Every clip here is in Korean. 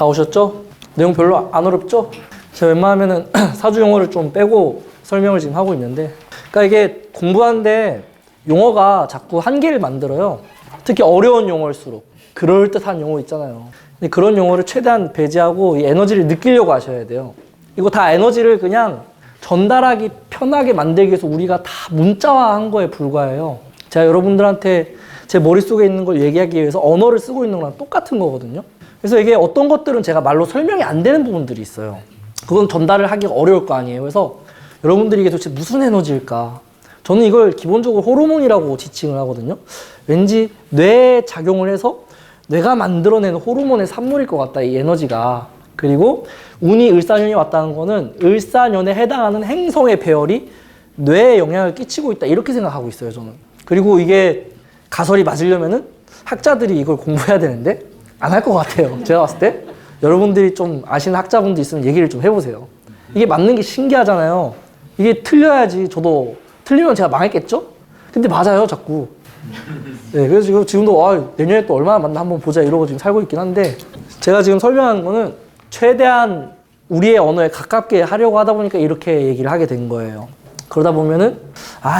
다 오셨죠? 내용 별로 안 어렵죠? 제가 웬만하면은 사주 용어를 좀 빼고 설명을 지금 하고 있는데, 그러니까 이게 공부하는데 용어가 자꾸 한계를 만들어요. 특히 어려운 용어일수록. 그럴듯한 용어 있잖아요. 근데 그런 용어를 최대한 배제하고 이 에너지를 느끼려고 하셔야 돼요. 이거 다 에너지를 그냥 전달하기 편하게 만들기 위해서 우리가 다 문자화한 거에 불과해요. 제가 여러분들한테 제 머릿속에 있는 걸 얘기하기 위해서 언어를 쓰고 있는 거랑 똑같은 거거든요. 그래서 이게 어떤 것들은 제가 말로 설명이 안 되는 부분들이 있어요. 그건 전달을 하기가 어려울 거 아니에요. 그래서 여러분들이 이게 도대체 무슨 에너지일까? 저는 이걸 기본적으로 호르몬이라고 지칭을 하거든요. 왠지 뇌에 작용을 해서 뇌가 만들어내는 호르몬의 산물일 것 같다, 이 에너지가. 그리고 운이 을사년이 왔다는 거는 을사년에 해당하는 행성의 배열이 뇌에 영향을 끼치고 있다, 이렇게 생각하고 있어요, 저는. 그리고 이게 가설이 맞으려면은 학자들이 이걸 공부해야 되는데 안 할 것 같아요. 제가 봤을 때 여러분들이 좀 아시는 학자분들 있으면 얘기를 좀 해보세요. 이게 맞는 게 신기하잖아요. 이게 틀려야지 저도, 틀리면 제가 망했겠죠? 근데 맞아요, 자꾸. 네, 그래서 지금도 내년에 또 얼마나 맞나 한번 보자 이러고 지금 살고 있긴 한데, 제가 지금 설명하는 거는 최대한 우리의 언어에 가깝게 하려고 하다 보니까 이렇게 얘기를 하게 된 거예요. 그러다 보면은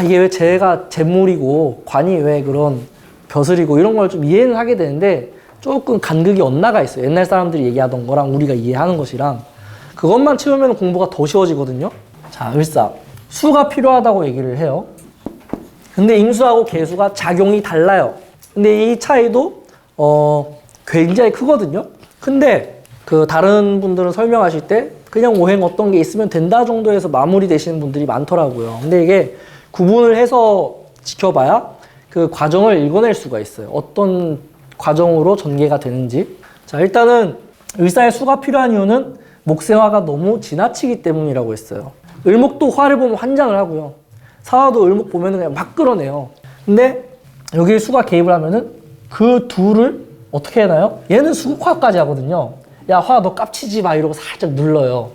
이게 왜 제가 재물이고 관이 왜 그런 벼슬이고 이런 걸 좀 이해는 하게 되는데 조금 간극이 엇나가 있어요. 옛날 사람들이 얘기하던 거랑 우리가 이해하는 것이랑. 그것만 채우면 공부가 더 쉬워지거든요. 자, 을사. 수가 필요하다고 얘기를 해요. 근데 임수하고 계수가 작용이 달라요. 근데 이 차이도 굉장히 크거든요. 근데 그 다른 분들은 설명하실 때 그냥 오행 어떤 게 있으면 된다 정도에서 마무리 되시는 분들이 많더라고요. 근데 이게 구분을 해서 지켜봐야 그 과정을 읽어낼 수가 있어요. 어떤 과정으로 전개가 되는지. 자, 일단은 을사의 수가 필요한 이유는 목생화가 너무 지나치기 때문이라고 했어요. 을목도 화를 보면 환장을 하고요. 사화도 을목 보면 그냥 막 끌어내요. 근데 여기 수가 개입을 하면은 그 둘을 어떻게 해놔요? 얘는 수화까지 하거든요. 야, 화 너 깝치지 마 이러고 살짝 눌러요.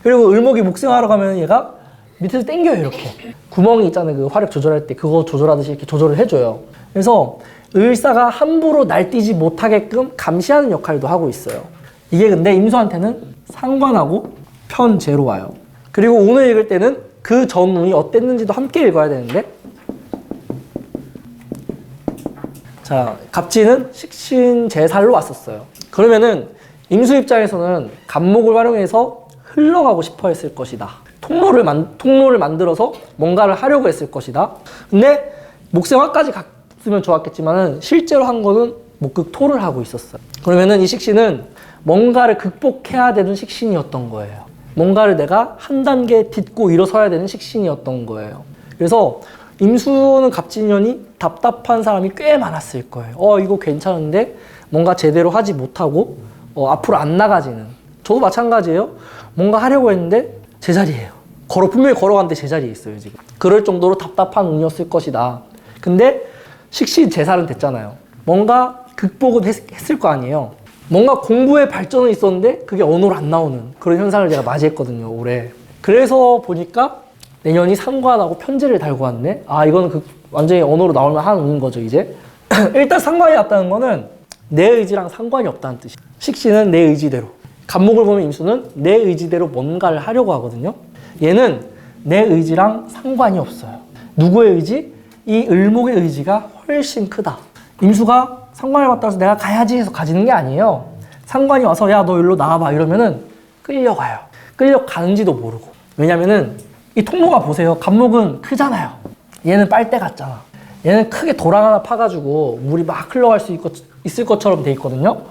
그리고 을목이 목생화하러 가면 얘가 밑에서 당겨요, 이렇게. 구멍이 있잖아요. 그 화력 조절할 때 그거 조절하듯이 이렇게 조절을 해줘요. 그래서 을사가 함부로 날뛰지 못하게끔 감시하는 역할도 하고 있어요. 이게 근데 임수한테는 상관하고 편제로 와요. 그리고 운을 읽을 때는 그 전 운이 어땠는지도 함께 읽어야 되는데, 자, 갑진은 식신제살로 왔었어요. 그러면은 임수 입장에서는 갑목을 활용해서 흘러가고 싶어 했을 것이다. 통로를 만들어서 뭔가를 하려고 했을 것이다. 근데 목생화까지 갔으면 좋았겠지만은 실제로 한 거는 목극토를 하고 있었어요. 그러면은 이 식신은 뭔가를 극복해야 되는 식신이었던 거예요. 뭔가를 내가 한 단계 딛고 일어서야 되는 식신이었던 거예요. 그래서 임수는 갑진년이 답답한 사람이 꽤 많았을 거예요. 이거 괜찮은데 뭔가 제대로 하지 못하고 앞으로 안 나가지는. 저도 마찬가지예요. 뭔가 하려고 했는데 제자리예요. 분명히 걸어갔는데 제자리에 있어요, 지금. 그럴 정도로 답답한 운이었을 것이다. 근데 식신제살은 됐잖아요. 뭔가 극복은 했을 거 아니에요. 뭔가 공부에 발전은 있었는데 그게 언어로 안 나오는 그런 현상을 제가 맞이했거든요, 올해. 그래서 보니까 내년이 상관하고 편제를 달고 왔네. 이거는 완전히 언어로 나올만 하는 운인 거죠, 이제. 일단 상관이 왔다는 거는 내 의지랑 상관이 없다는 뜻이에요. 식신은 내 의지대로. 갑목을 보면 임수는 내 의지대로 뭔가를 하려고 하거든요. 얘는 내 의지랑 상관이 없어요. 누구의 의지? 이 을목의 의지가 훨씬 크다. 임수가 상관을 받다 해서 내가 가야지 해서 가지는 게 아니에요. 상관이 와서 야, 너 일로 나와봐 이러면은 끌려가요. 끌려가는지도 모르고. 왜냐면은 이 통로가 보세요. 갑목은 크잖아요. 얘는 빨대 같잖아. 얘는 크게 도랑 하나 파가지고 물이 막 흘러갈 수 있을 것처럼 돼 있거든요.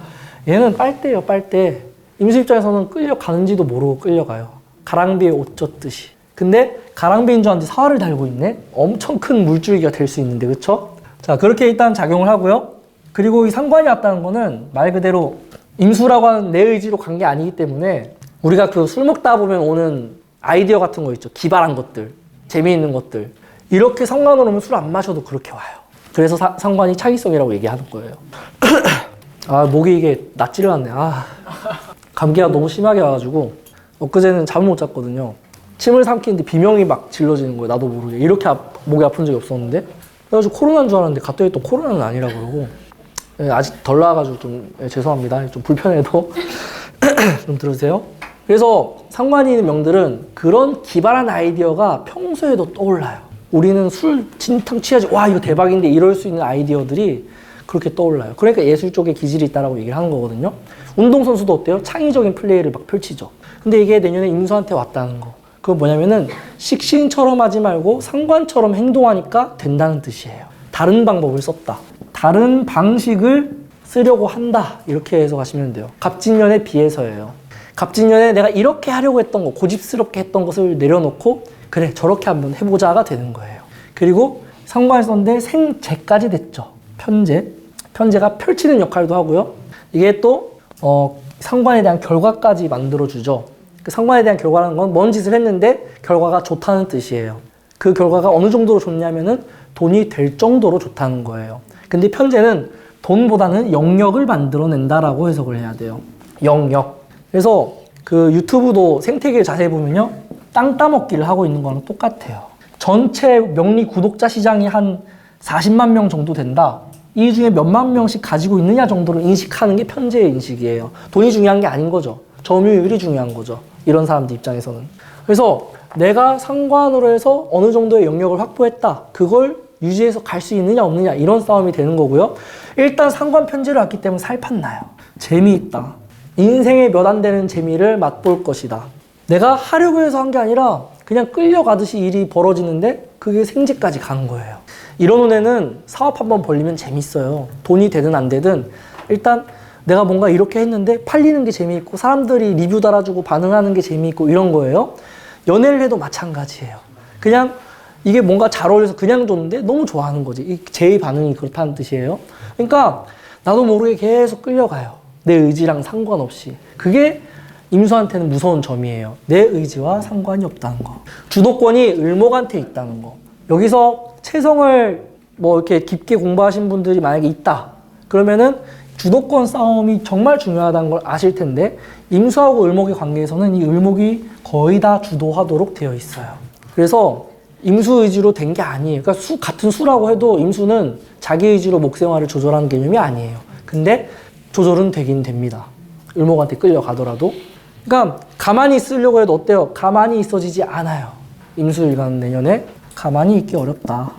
얘는 빨대예요, 빨대. 임수 입장에서는 끌려가는지도 모르고 끌려가요. 가랑비에 옷 젖듯이. 근데 가랑비인 줄 알았는데 사활을 달고 있네? 엄청 큰 물줄기가 될 수 있는데, 그쵸? 자, 그렇게 일단 작용을 하고요. 그리고 이 상관이 왔다는 거는 말 그대로 임수라고 하는 내 의지로 간 게 아니기 때문에 우리가 그 술 먹다 보면 오는 아이디어 같은 거 있죠. 기발한 것들, 재미있는 것들. 이렇게 상관으로 오면 술 안 마셔도 그렇게 와요. 그래서 상관이 창의성이라고 얘기하는 거예요. 목이 이게 낫지를 않네. 감기가 너무 심하게 와가지고 엊그제는 잠을 못 잤거든요. 침을 삼키는데 비명이 막 질러지는 거예요. 나도 모르게. 이렇게 목이 아픈 적이 없었는데. 그래가지고 코로나인 줄 알았는데 갑자기 또 코로나는 아니라고 그러고. 아직 덜 나와가지고 좀 죄송합니다. 좀 불편해도. 좀 들으세요. 그래서 상관이 있는 명들은 그런 기발한 아이디어가 평소에도 떠올라요. 우리는 술 진탕 취하지, 와 이거 대박인데 이럴 수 있는 아이디어들이 그렇게 떠올라요. 그러니까 예술 쪽에 기질이 있다라고 얘기를 하는 거거든요. 운동선수도 어때요? 창의적인 플레이를 막 펼치죠. 근데 이게 내년에 임수한테 왔다는 거. 그건 뭐냐면은 식신처럼 하지 말고 상관처럼 행동하니까 된다는 뜻이에요. 다른 방법을 썼다. 다른 방식을 쓰려고 한다. 이렇게 해석하시면 돼요. 갑진년에 비해서예요. 갑진년에 내가 이렇게 하려고 했던 거, 고집스럽게 했던 것을 내려놓고 그래 저렇게 한번 해보자가 되는 거예요. 그리고 상관을 썼는데 생재까지 됐죠. 편재. 편재가 펼치는 역할도 하고요. 이게 또 상관에 대한 결과까지 만들어주죠. 그 상관에 대한 결과라는 건 뭔 짓을 했는데 결과가 좋다는 뜻이에요. 그 결과가 어느 정도로 좋냐면은 돈이 될 정도로 좋다는 거예요. 근데 편재는 돈보다는 영역을 만들어낸다라고 해석을 해야 돼요. 영역. 그래서 그 유튜브도 생태계를 자세히 보면요. 땅 따먹기를 하고 있는 거랑 똑같아요. 전체 명리 구독자 시장이 한 40만 명 정도 된다. 이 중에 몇만 명씩 가지고 있느냐 정도로 인식하는 게 편재의 인식이에요. 돈이 중요한 게 아닌 거죠. 점유율이 중요한 거죠. 이런 사람들 입장에서는. 그래서 내가 상관으로 해서 어느 정도의 영역을 확보했다. 그걸 유지해서 갈 수 있느냐 없느냐 이런 싸움이 되는 거고요. 일단 상관 편제를 왔기 때문에 살판 나요. 재미있다. 인생에 몇 안 되는 재미를 맛볼 것이다. 내가 하려고 해서 한 게 아니라 그냥 끌려가듯이 일이 벌어지는데 그게 생제까지 가는 거예요. 이런 운에는 사업 한번 벌리면 재밌어요. 돈이 되든 안 되든 일단 내가 뭔가 이렇게 했는데 팔리는 게 재미있고 사람들이 리뷰 달아주고 반응하는 게 재미있고 이런 거예요. 연애를 해도 마찬가지예요. 그냥 이게 뭔가 잘 어울려서 그냥 줬는데 너무 좋아하는 거지. 제 반응이 그렇다는 뜻이에요. 그러니까 나도 모르게 계속 끌려가요. 내 의지랑 상관없이. 그게 임수한테는 무서운 점이에요. 내 의지와 상관이 없다는 거. 주도권이 을목한테 있다는 거. 여기서 채성을 뭐 이렇게 깊게 공부하신 분들이 만약에 있다. 그러면은 주도권 싸움이 정말 중요하다는 걸 아실 텐데 임수하고 을목의 관계에서는 이 을목이 거의 다 주도하도록 되어 있어요. 그래서 임수 의지로 된 게 아니에요. 그러니까 같은 수라고 해도 임수는 자기 의지로 목생활을 조절하는 개념이 아니에요. 근데 조절은 되긴 됩니다. 을목한테 끌려가더라도. 그러니까 가만히 있으려고 해도 어때요? 가만히 있어지지 않아요. 임수일간 내년에 가만히 있기 어렵다.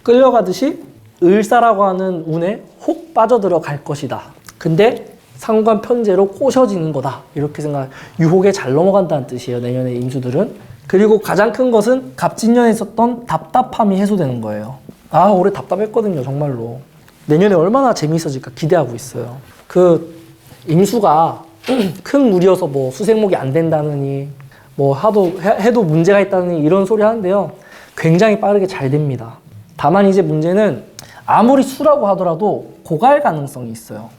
끌려가듯이 을사라고 하는 운에 혹 빠져들어 갈 것이다. 근데 상관 편제로 꼬셔지는 거다. 이렇게 생각, 유혹에 잘 넘어간다는 뜻이에요. 내년에 임수들은. 그리고 가장 큰 것은 갑진년에 있었던 답답함이 해소되는 거예요. 아, 올해 답답했거든요. 정말로. 내년에 얼마나 재미있어질까 기대하고 있어요. 그 임수가 큰 무리여서 뭐 수생목이 안 된다느니 뭐 해도 문제가 있다느니 이런 소리 하는데요. 굉장히 빠르게 잘 됩니다. 다만 이제 문제는 아무리 수라고 하더라도 고갈 가능성이 있어요.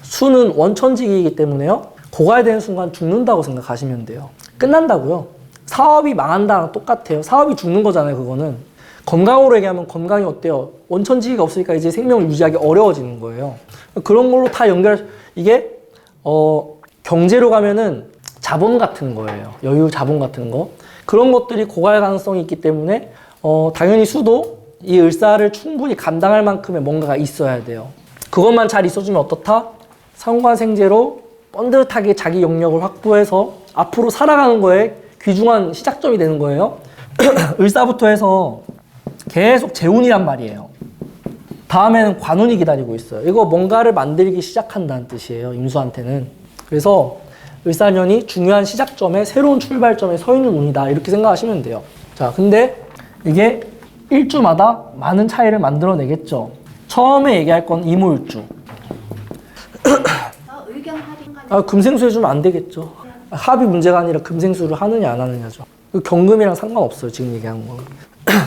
수는 원천직이기 때문에요. 고갈되는 순간 죽는다고 생각하시면 돼요. 끝난다고요. 사업이 망한다랑 똑같아요. 사업이 죽는 거잖아요, 그거는. 건강으로 얘기하면 건강이 어때요? 원천지기가 없으니까 이제 생명을 유지하기 어려워지는 거예요. 그런 걸로 다 이게 경제로 가면은 자본 같은 거예요. 여유 자본 같은 거. 그런 것들이 고갈 가능성이 있기 때문에 당연히 수도 이 을사를 충분히 감당할 만큼의 뭔가가 있어야 돼요. 그것만 잘 있어주면 어떻다? 상관생제로 번듯하게 자기 영역을 확보해서 앞으로 살아가는 거에 귀중한 시작점이 되는 거예요. 을사부터 해서 계속 재운이란 말이에요. 다음에는 관운이 기다리고 있어요. 이거 뭔가를 만들기 시작한다는 뜻이에요. 임수한테는. 그래서 을사년이 중요한 시작점에 새로운 출발점에 서 있는 운이다. 이렇게 생각하시면 돼요. 자, 근데 이게 일주마다 많은 차이를 만들어내겠죠. 처음에 얘기할 건 이모일주. 의견 합의가 금생수 해주면 안 되겠죠. 합의 문제가 아니라 금생수를 하느냐 안 하느냐죠. 경금이랑 상관없어요. 지금 얘기하는 거.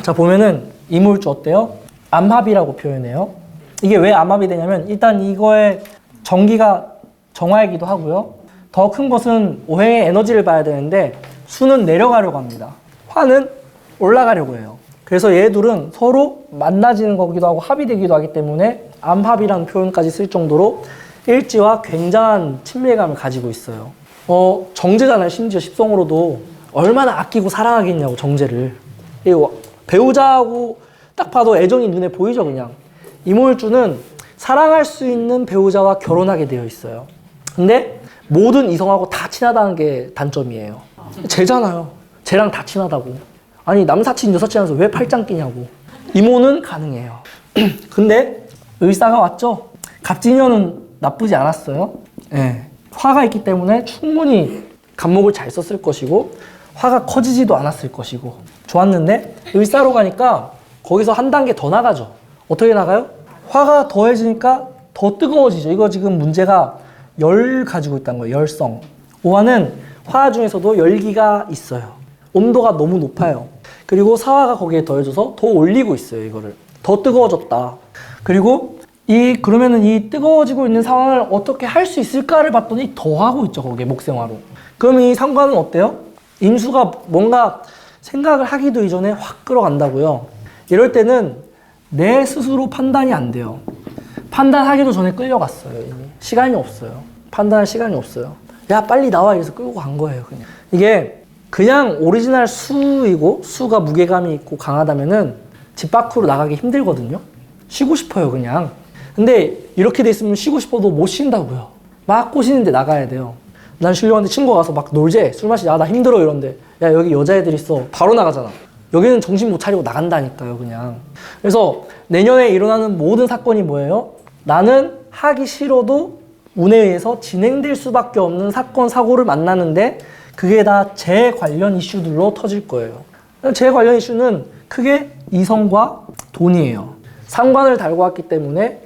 자, 보면은 이모일주 어때요? 암합이라고 표현해요. 이게 왜 암합이 되냐면 일단 이거의 정기가 정화이기도 하고요. 더 큰 것은 오행의 에너지를 봐야 되는데 수는 내려가려고 합니다. 화는 올라가려고 해요. 그래서 얘들은 서로 만나지는 거기도 하고 합이 되기도 하기 때문에 암합이라는 표현까지 쓸 정도로 일지와 굉장한 친밀감을 가지고 있어요. 정제잖아요. 심지어 십성으로도 얼마나 아끼고 사랑하겠냐고, 정제를. 배우자하고 딱 봐도 애정이 눈에 보이죠, 그냥. 이모일주는 사랑할 수 있는 배우자와 결혼하게 되어 있어요. 근데 모든 이성하고 다 친하다는 게 단점이에요. 쟤잖아요. 쟤랑 다 친하다고. 아니 남사친 여사친하면서 왜 팔짱 끼냐고. 이모는 가능해요. 근데 을사가 왔죠. 갑진년은 나쁘지 않았어요. 예. 화가 있기 때문에 충분히 간목을 잘 썼을 것이고 화가 커지지도 않았을 것이고 좋았는데 을사로 가니까 거기서 한 단계 더 나가죠. 어떻게 나가요? 화가 더해지니까 더 뜨거워지죠. 이거 지금 문제가 열 가지고 있다는 거예요. 열성. 오화는 화 중에서도 열기가 있어요. 온도가 너무 높아요. 그리고 사화가 거기에 더해져서 더 올리고 있어요. 이거를. 더 뜨거워졌다. 그리고 그러면은 이 뜨거워지고 있는 상황을 어떻게 할 수 있을까를 봤더니 더 하고 있죠. 거기에 목생화로. 그럼 이 상관은 어때요? 임수가 뭔가 생각을 하기도 이전에 확 끌어간다고요. 이럴 때는 내 스스로 판단이 안 돼요. 판단하기도 전에 끌려갔어요. 이미. 시간이 없어요. 판단할 시간이 없어요. 야 빨리 나와 이래서 끌고 간 거예요. 그냥. 이게 그냥 오리지널 수이고 수가 무게감이 있고 강하다면은 집 밖으로 나가기 힘들거든요. 쉬고 싶어요 그냥. 근데 이렇게 돼 있으면 쉬고 싶어도 못 쉰다고요. 막 꼬시는데 나가야 돼요. 난 쉬려고 하는데 친구가 와서 막 놀재 술 마시자. 나 힘들어 이런데 야 여기 여자애들 있어. 바로 나가잖아. 여기는 정신 못 차리고 나간다니까요 그냥. 그래서 내년에 일어나는 모든 사건이 뭐예요? 나는 하기 싫어도 운에 의해서 진행될 수밖에 없는 사건 사고를 만나는데 그게 다 재 관련 이슈들로 터질 거예요. 재 관련 이슈는 크게 이성과 돈이에요. 상관을 달고 왔기 때문에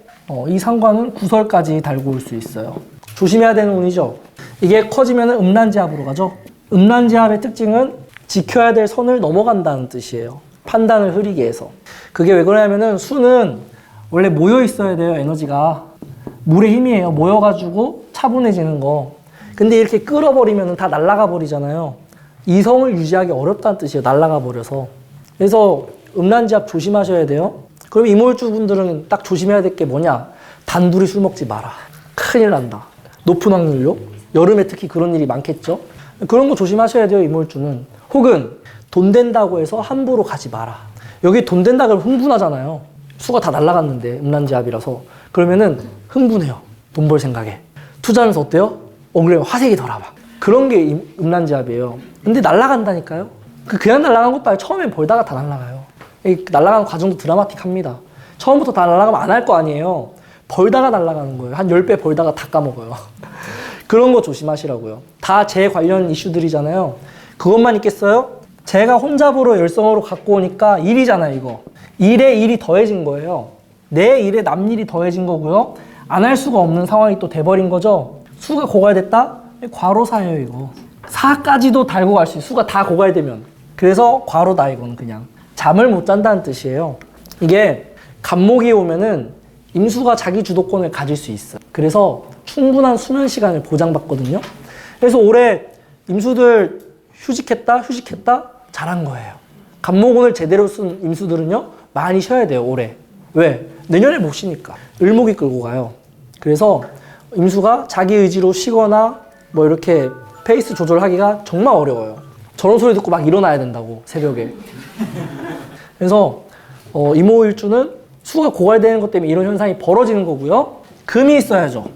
이 상관은 구설까지 달고 올 수 있어요. 조심해야 되는 운이죠. 이게 커지면 음란지합으로 가죠. 음란지합의 특징은 지켜야 될 선을 넘어간다는 뜻이에요. 판단을 흐리게 해서. 그게 왜 그러냐면은 수는 원래 모여 있어야 돼요. 에너지가. 물의 힘이에요. 모여가지고 차분해지는 거. 근데 이렇게 끌어버리면 다 날아가 버리잖아요. 이성을 유지하기 어렵다는 뜻이에요. 날아가 버려서. 그래서 음란지합 조심하셔야 돼요. 그럼 이몰주 분들은 딱 조심해야 될 게 뭐냐? 단둘이 술 먹지 마라. 큰일 난다. 높은 확률로. 여름에 특히 그런 일이 많겠죠. 그런 거 조심하셔야 돼요. 이몰주는. 혹은 돈 된다고 해서 함부로 가지 마라. 여기 돈 된다 그러면 흥분하잖아요. 수가 다 날아갔는데 음란지합이라서. 그러면은 흥분해요. 돈 벌 생각에. 투자하면서 어때요? 그래 화색이 덜 막. 그런 게 음란지합이에요. 근데 날아간다니까요. 그냥 날아간 것도 아니고 처음엔 벌다가 다 날아가요. 날아가는 과정도 드라마틱합니다. 처음부터 다 날아가면 안 할 거 아니에요. 벌다가 날아가는 거예요. 한 10배 벌다가 다 까먹어요. 그런 거 조심하시라고요. 다 재 관련 이슈들이잖아요. 그것만 있겠어요? 제가 혼잡으로 열성으로 갖고 오니까 일이잖아요, 이거. 일에 일이 더해진 거예요. 내 일에 남 일이 더해진 거고요. 안 할 수가 없는 상황이 또 돼버린 거죠. 수가 고갈됐다? 과로사예요, 이거. 사까지도 달고 갈 수 있어요. 수가 다 고갈되면. 그래서 과로다, 이거는 그냥. 잠을 못 잔다는 뜻이에요. 이게 간목이 오면은 임수가 자기 주도권을 가질 수 있어요. 그래서 충분한 수면 시간을 보장받거든요. 그래서 올해 임수들 휴직했다 잘한 거예요. 간목운을 제대로 쓴 임수들은요 많이 쉬어야 돼요. 올해. 왜? 내년에 못 쉬니까. 을목이 끌고 가요. 그래서 임수가 자기 의지로 쉬거나 뭐 이렇게 페이스 조절하기가 정말 어려워요. 저런 소리 듣고 막 일어나야 된다고 새벽에. 그래서 이모일주는 수가 고갈되는 것 때문에 이런 현상이 벌어지는 거고요. 금이 있어야죠.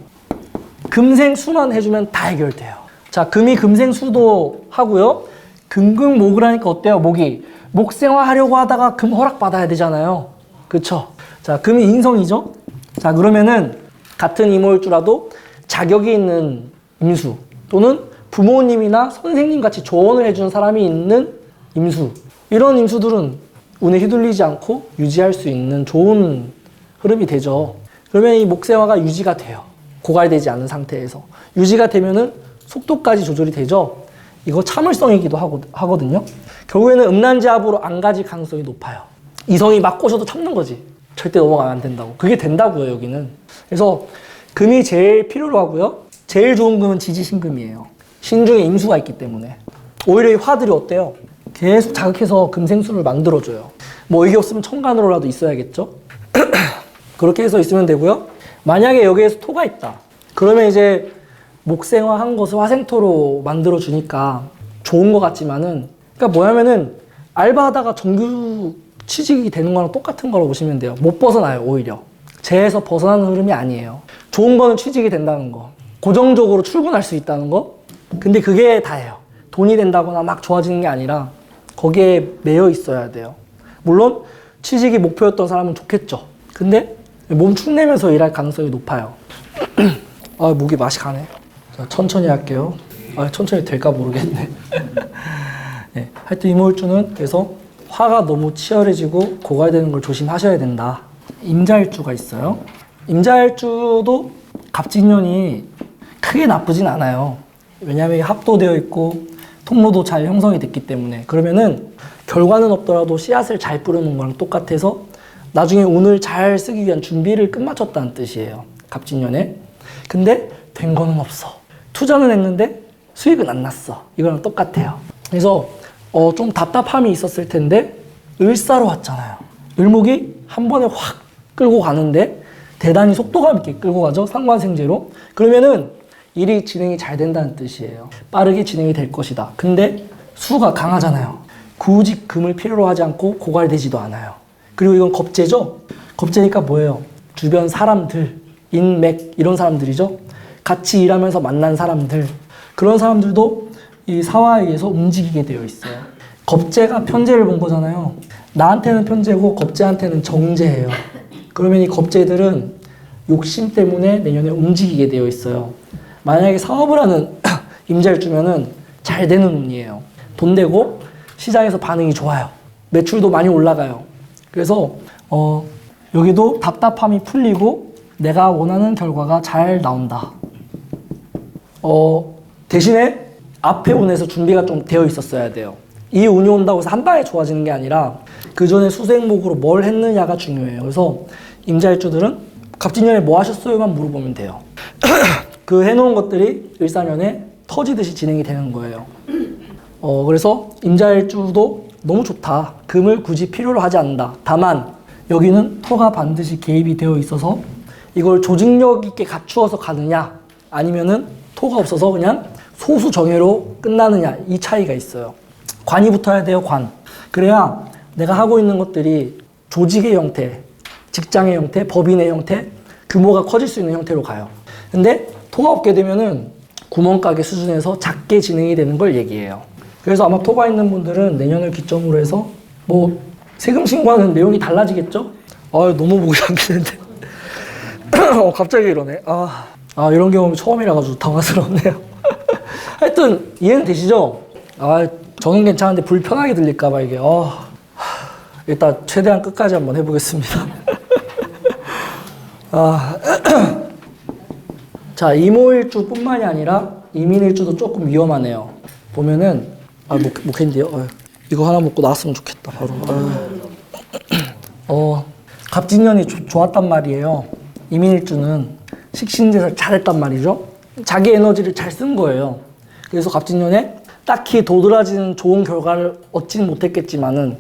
금생수만 해주면 다 해결돼요. 자, 금이 금생수도 하고요. 금금목을 하니까 어때요? 목이 목생화 하려고 하다가 금 허락 받아야 되잖아요. 그쵸? 자, 금이 인성이죠. 자, 그러면은 같은 이모일주라도 자격이 있는 임수 또는 부모님이나 선생님 같이 조언을 해주는 사람이 있는 임수, 이런 임수들은 운에 휘둘리지 않고 유지할 수 있는 좋은 흐름이 되죠. 그러면 이 목생화가 유지가 돼요. 고갈되지 않은 상태에서. 유지가 되면은 속도까지 조절이 되죠. 이거 참을성이기도 하거든요. 결국에는 음란지합으로 안 가질 가능성이 높아요. 이성이 막 꼬셔도 참는 거지. 절대 넘어가면 안 된다고. 그게 된다고요, 여기는. 그래서 금이 제일 필요로 하고요. 제일 좋은 금은 지지신금이에요. 신중에 임수가 있기 때문에. 오히려 이 화들이 어때요? 계속 자극해서 금생수를 만들어줘요. 뭐 이게 없으면 천간으로라도 있어야겠죠? 그렇게 해서 있으면 되고요. 만약에 여기에서 토가 있다. 그러면 이제 목생화한 것을 화생토로 만들어주니까 좋은 것 같지만은, 그러니까 뭐냐면은 알바하다가 정규 취직이 되는 거랑 똑같은 거라고 보시면 돼요. 못 벗어나요, 오히려. 재에서 벗어나는 흐름이 아니에요. 좋은 거는 취직이 된다는 거. 고정적으로 출근할 수 있다는 거. 근데 그게 다예요. 돈이 된다거나 막 좋아지는 게 아니라 거기에 매여 있어야 돼요. 물론 취직이 목표였던 사람은 좋겠죠. 근데 몸 축내면서 일할 가능성이 높아요. 아, 목이 맛이 가네. 자, 천천히 할게요. 아, 천천히 될까 모르겠네. 네, 하여튼 이모일주는 그래서 화가 너무 치열해지고 고갈되는 걸 조심하셔야 된다. 임자일주가 있어요. 임자일주도 갑진년이 크게 나쁘진 않아요. 왜냐하면 합도되어 있고 통로도 잘 형성이 됐기 때문에. 그러면은 결과는 없더라도 씨앗을 잘 뿌려놓은 거랑 똑같아서 나중에 운을 잘 쓰기 위한 준비를 끝마쳤다는 뜻이에요. 갑진년에. 근데 된 거는 없어. 투자는 했는데 수익은 안 났어. 이거랑 똑같아요. 그래서 좀 답답함이 있었을 텐데 을사로 왔잖아요. 을목이 한 번에 확 끌고 가는데 대단히 속도감 있게 끌고 가죠. 상관생재로. 그러면은 일이 진행이 잘 된다는 뜻이에요. 빠르게 진행이 될 것이다. 근데 수가 강하잖아요. 굳이 금을 필요로 하지 않고 고갈되지도 않아요. 그리고 이건 겁재죠? 겁재니까 뭐예요? 주변 사람들, 인맥 이런 사람들이죠. 같이 일하면서 만난 사람들, 그런 사람들도 이 사화에 의해서 움직이게 되어 있어요. 겁재가 편재를 본 거잖아요. 나한테는 편재고 겁재한테는 정재예요. 그러면 이 겁재들은 욕심 때문에 내년에 움직이게 되어 있어요. 만약에 사업을 하는 임자일주면은 잘 되는 운이에요. 돈 되고 시장에서 반응이 좋아요. 매출도 많이 올라가요. 그래서 여기도 답답함이 풀리고 내가 원하는 결과가 잘 나온다. 대신에 앞에 운에서 준비가 좀 되어 있었어야 돼요. 이 운이 온다고 해서 한 방에 좋아지는 게 아니라 그 전에 수생목으로 뭘 했느냐가 중요해요. 그래서 임자일주들은 갑진년에 뭐 하셨어요만 물어보면 돼요. 그 해놓은 것들이 을사년에 터지듯이 진행이 되는 거예요. 그래서 임자일주도 너무 좋다. 금을 굳이 필요로 하지 않는다. 다만 여기는 토가 반드시 개입이 되어 있어서 이걸 조직력 있게 갖추어서 가느냐 아니면은 토가 없어서 그냥 소수 정예로 끝나느냐 이 차이가 있어요. 관이 붙어야 돼요. 관. 그래야 내가 하고 있는 것들이 조직의 형태, 직장의 형태, 법인의 형태, 규모가 커질 수 있는 형태로 가요. 근데 토가 없게 되면은 구멍가게 수준에서 작게 진행이 되는 걸 얘기해요. 그래서 아마 토가 있는 분들은 내년을 기점으로 해서 뭐 세금 신고하는 내용이 달라지겠죠? 너무 보기 싫은데. 갑자기 이러네. 이런 경험이 처음이라 가지고 당황스럽네요. 하여튼 이해는 되시죠? 저는 괜찮은데 불편하게 들릴까 봐 이게. 일단 최대한 끝까지 한번 해보겠습니다. 자, 이모일주뿐만이 아니라 이민일주도 조금 위험하네요. 보면은 목캔디요. 이거 하나 먹고 나왔으면 좋겠다. 바로. 갑진년이 좋았단 말이에요. 이민일주는 식신제사 잘했단 말이죠. 자기 에너지를 잘 쓴 거예요. 그래서 갑진년에 딱히 도드라지는 좋은 결과를 얻지는 못했겠지만은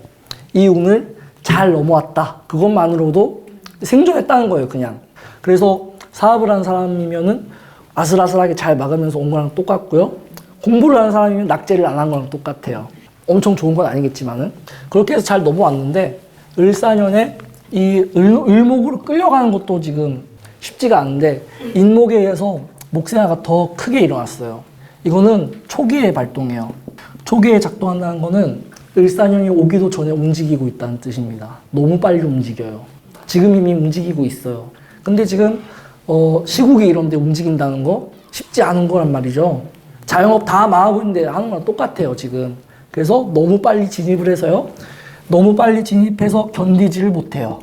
이 운을 잘 넘어왔다. 그것만으로도 생존했다는 거예요, 그냥. 그래서 사업을 하는 사람이면은 아슬아슬하게 잘 막으면서 온 거랑 똑같고요. 공부를 하는 사람이면 낙제를 안 한 거랑 똑같아요. 엄청 좋은 건 아니겠지만은. 그렇게 해서 잘 넘어왔는데 을사년에 이 을목으로 끌려가는 것도 지금 쉽지가 않은데 인목에 의해서 목생화가 더 크게 일어났어요. 이거는 초기의 발동이에요. 초기에 작동한다는 거는 을사년이 오기도 전에 움직이고 있다는 뜻입니다. 너무 빨리 움직여요. 지금 이미 움직이고 있어요. 근데 지금 시국이 이런데 움직인다는 거 쉽지 않은 거란 말이죠. 자영업 다 망하고 있는데 하는 거랑 똑같아요, 지금. 그래서 너무 빨리 진입을 해서요. 너무 빨리 진입해서 견디지를 못해요.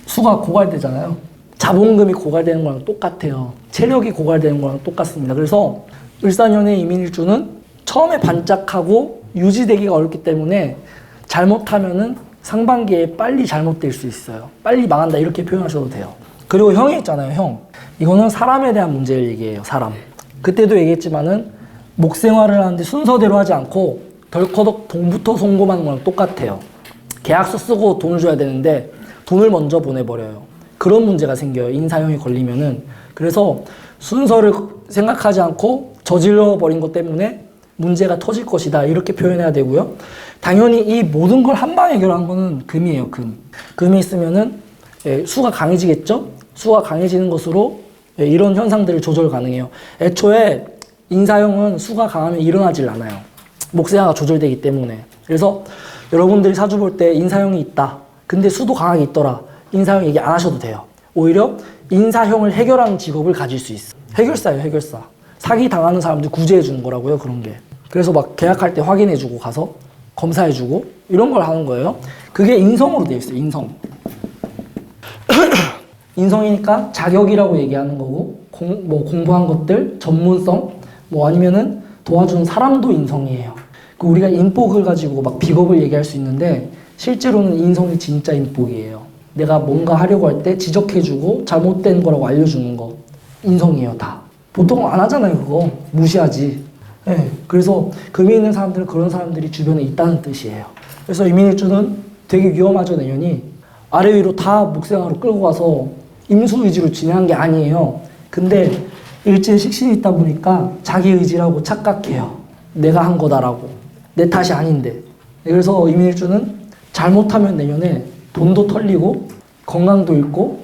수가 고갈되잖아요. 자본금이 고갈되는 거랑 똑같아요. 체력이 고갈되는 거랑 똑같습니다. 그래서 을사년의 이민일주는 처음에 반짝하고 유지되기가 어렵기 때문에 잘못하면은 상반기에 빨리 잘못될 수 있어요. 빨리 망한다 이렇게 표현하셔도 돼요. 그리고 형이 있잖아요, 형. 이거는 사람에 대한 문제를 얘기해요, 사람. 그때도 얘기했지만은 목생활을 하는데 순서대로 하지 않고 덜커덕 돈부터 송금하는 거랑 똑같아요. 계약서 쓰고 돈을 줘야 되는데 돈을 먼저 보내버려요. 그런 문제가 생겨요, 인사형이 걸리면은. 그래서 순서를 생각하지 않고 저질러 버린 것 때문에 문제가 터질 것이다 이렇게 표현해야 되고요. 당연히 이 모든 걸 한 방에 해결한 거는 금이에요. 금이 있으면은 수가 강해지겠죠. 수가 강해지는 것으로 예, 이런 현상들을 조절 가능해요. 애초에 인사형은 수가 강하면 일어나질 않아요. 목세화가 조절되기 때문에. 그래서 여러분들이 사주 볼 때 인사형이 있다. 근데 수도 강하게 있더라. 인사형 얘기 안 하셔도 돼요. 오히려 인사형을 해결하는 직업을 가질 수 있어. 해결사예요, 해결사. 사기 당하는 사람들 구제해 주는 거라고요, 그런 게. 그래서 막 계약할 때 확인해 주고 가서 검사해 주고 이런 걸 하는 거예요. 그게 인성으로 되어 있어요, 인성. 인성이니까 자격이라고 얘기하는 거고, 공부한 것들, 전문성, 뭐 아니면은 도와주는 사람도 인성이에요. 우리가 인복을 가지고 막 비겁을 얘기할 수 있는데 실제로는 인성이 진짜 인복이에요. 내가 뭔가 하려고 할 때 지적해주고 잘못된 거라고 알려주는 거 인성이에요, 다. 보통 안 하잖아요, 그거. 무시하지. 네, 그래서 금이 있는 사람들은 그런 사람들이 주변에 있다는 뜻이에요. 그래서 이민일주는 되게 위험하죠, 내년이. 아래 위로 다 목생화로 끌고 가서 임수 의지로 진행한 게 아니에요. 근데 일지에 식신이 있다 보니까 자기 의지라고 착각해요. 내가 한 거다라고. 내 탓이 아닌데. 그래서 이민일주는 잘못하면 내년에 돈도 털리고 건강도 잃고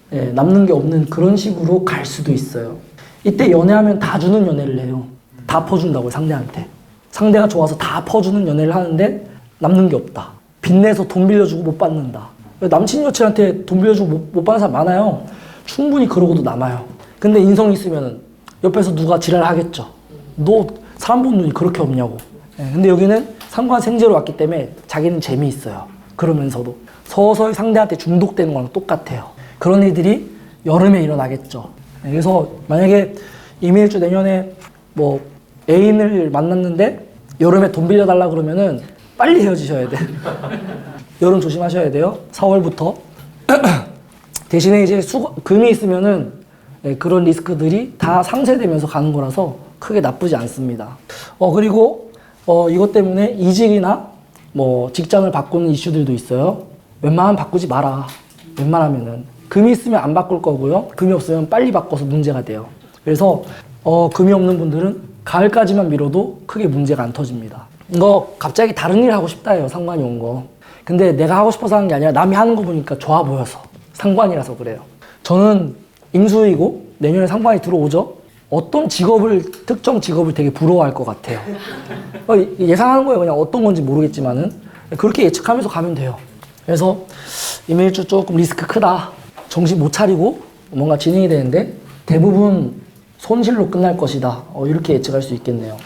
남는 게 없는 그런 식으로 갈 수도 있어요. 이때 연애하면 다 주는 연애를 해요. 다 퍼준다고요, 상대한테. 상대가 좋아서 다 퍼주는 연애를 하는데 남는 게 없다. 빚내서 돈 빌려주고 못 받는다. 남친 여친한테 돈 빌려주고 못 받는 사람 많아요. 충분히 그러고도 남아요. 근데 인성이 있으면 옆에서 누가 지랄하겠죠. 너 사람 본 눈이 그렇게 없냐고. 근데 여기는 상관생제로 왔기 때문에 자기는 재미있어요. 그러면서도 서서히 상대한테 중독되는 거랑 똑같아요. 그런 일들이 여름에 일어나겠죠. 그래서 만약에 이민일주 내년에 뭐 애인을 만났는데 여름에 돈 빌려달라 그러면은 빨리 헤어지셔야 돼. 여름 조심하셔야 돼요. 4월부터. 대신에 이제 금이 있으면은 그런 리스크들이 다 상쇄되면서 가는 거라서 크게 나쁘지 않습니다. 그리고 이것 때문에 이직이나 뭐 직장을 바꾸는 이슈들도 있어요. 웬만하면 바꾸지 마라. 웬만하면은. 금이 있으면 안 바꿀 거고요. 금이 없으면 빨리 바꿔서 문제가 돼요. 그래서 금이 없는 분들은 가을까지만 미뤄도 크게 문제가 안 터집니다. 이거 갑자기 다른 일 하고 싶다 해요. 상관이 온 거. 근데 내가 하고 싶어서 하는 게 아니라 남이 하는 거 보니까 좋아 보여서. 상관이라서 그래요. 저는 임수이고 내년에 상관이 들어오죠. 어떤 특정 직업을 되게 부러워할 것 같아요. 예상하는 거예요. 그냥 어떤 건지 모르겠지만은. 그렇게 예측하면서 가면 돼요. 그래서 이민일주 조금 리스크 크다. 정신 못 차리고 뭔가 진행이 되는데 대부분 손실로 끝날 것이다. 이렇게 예측할 수 있겠네요.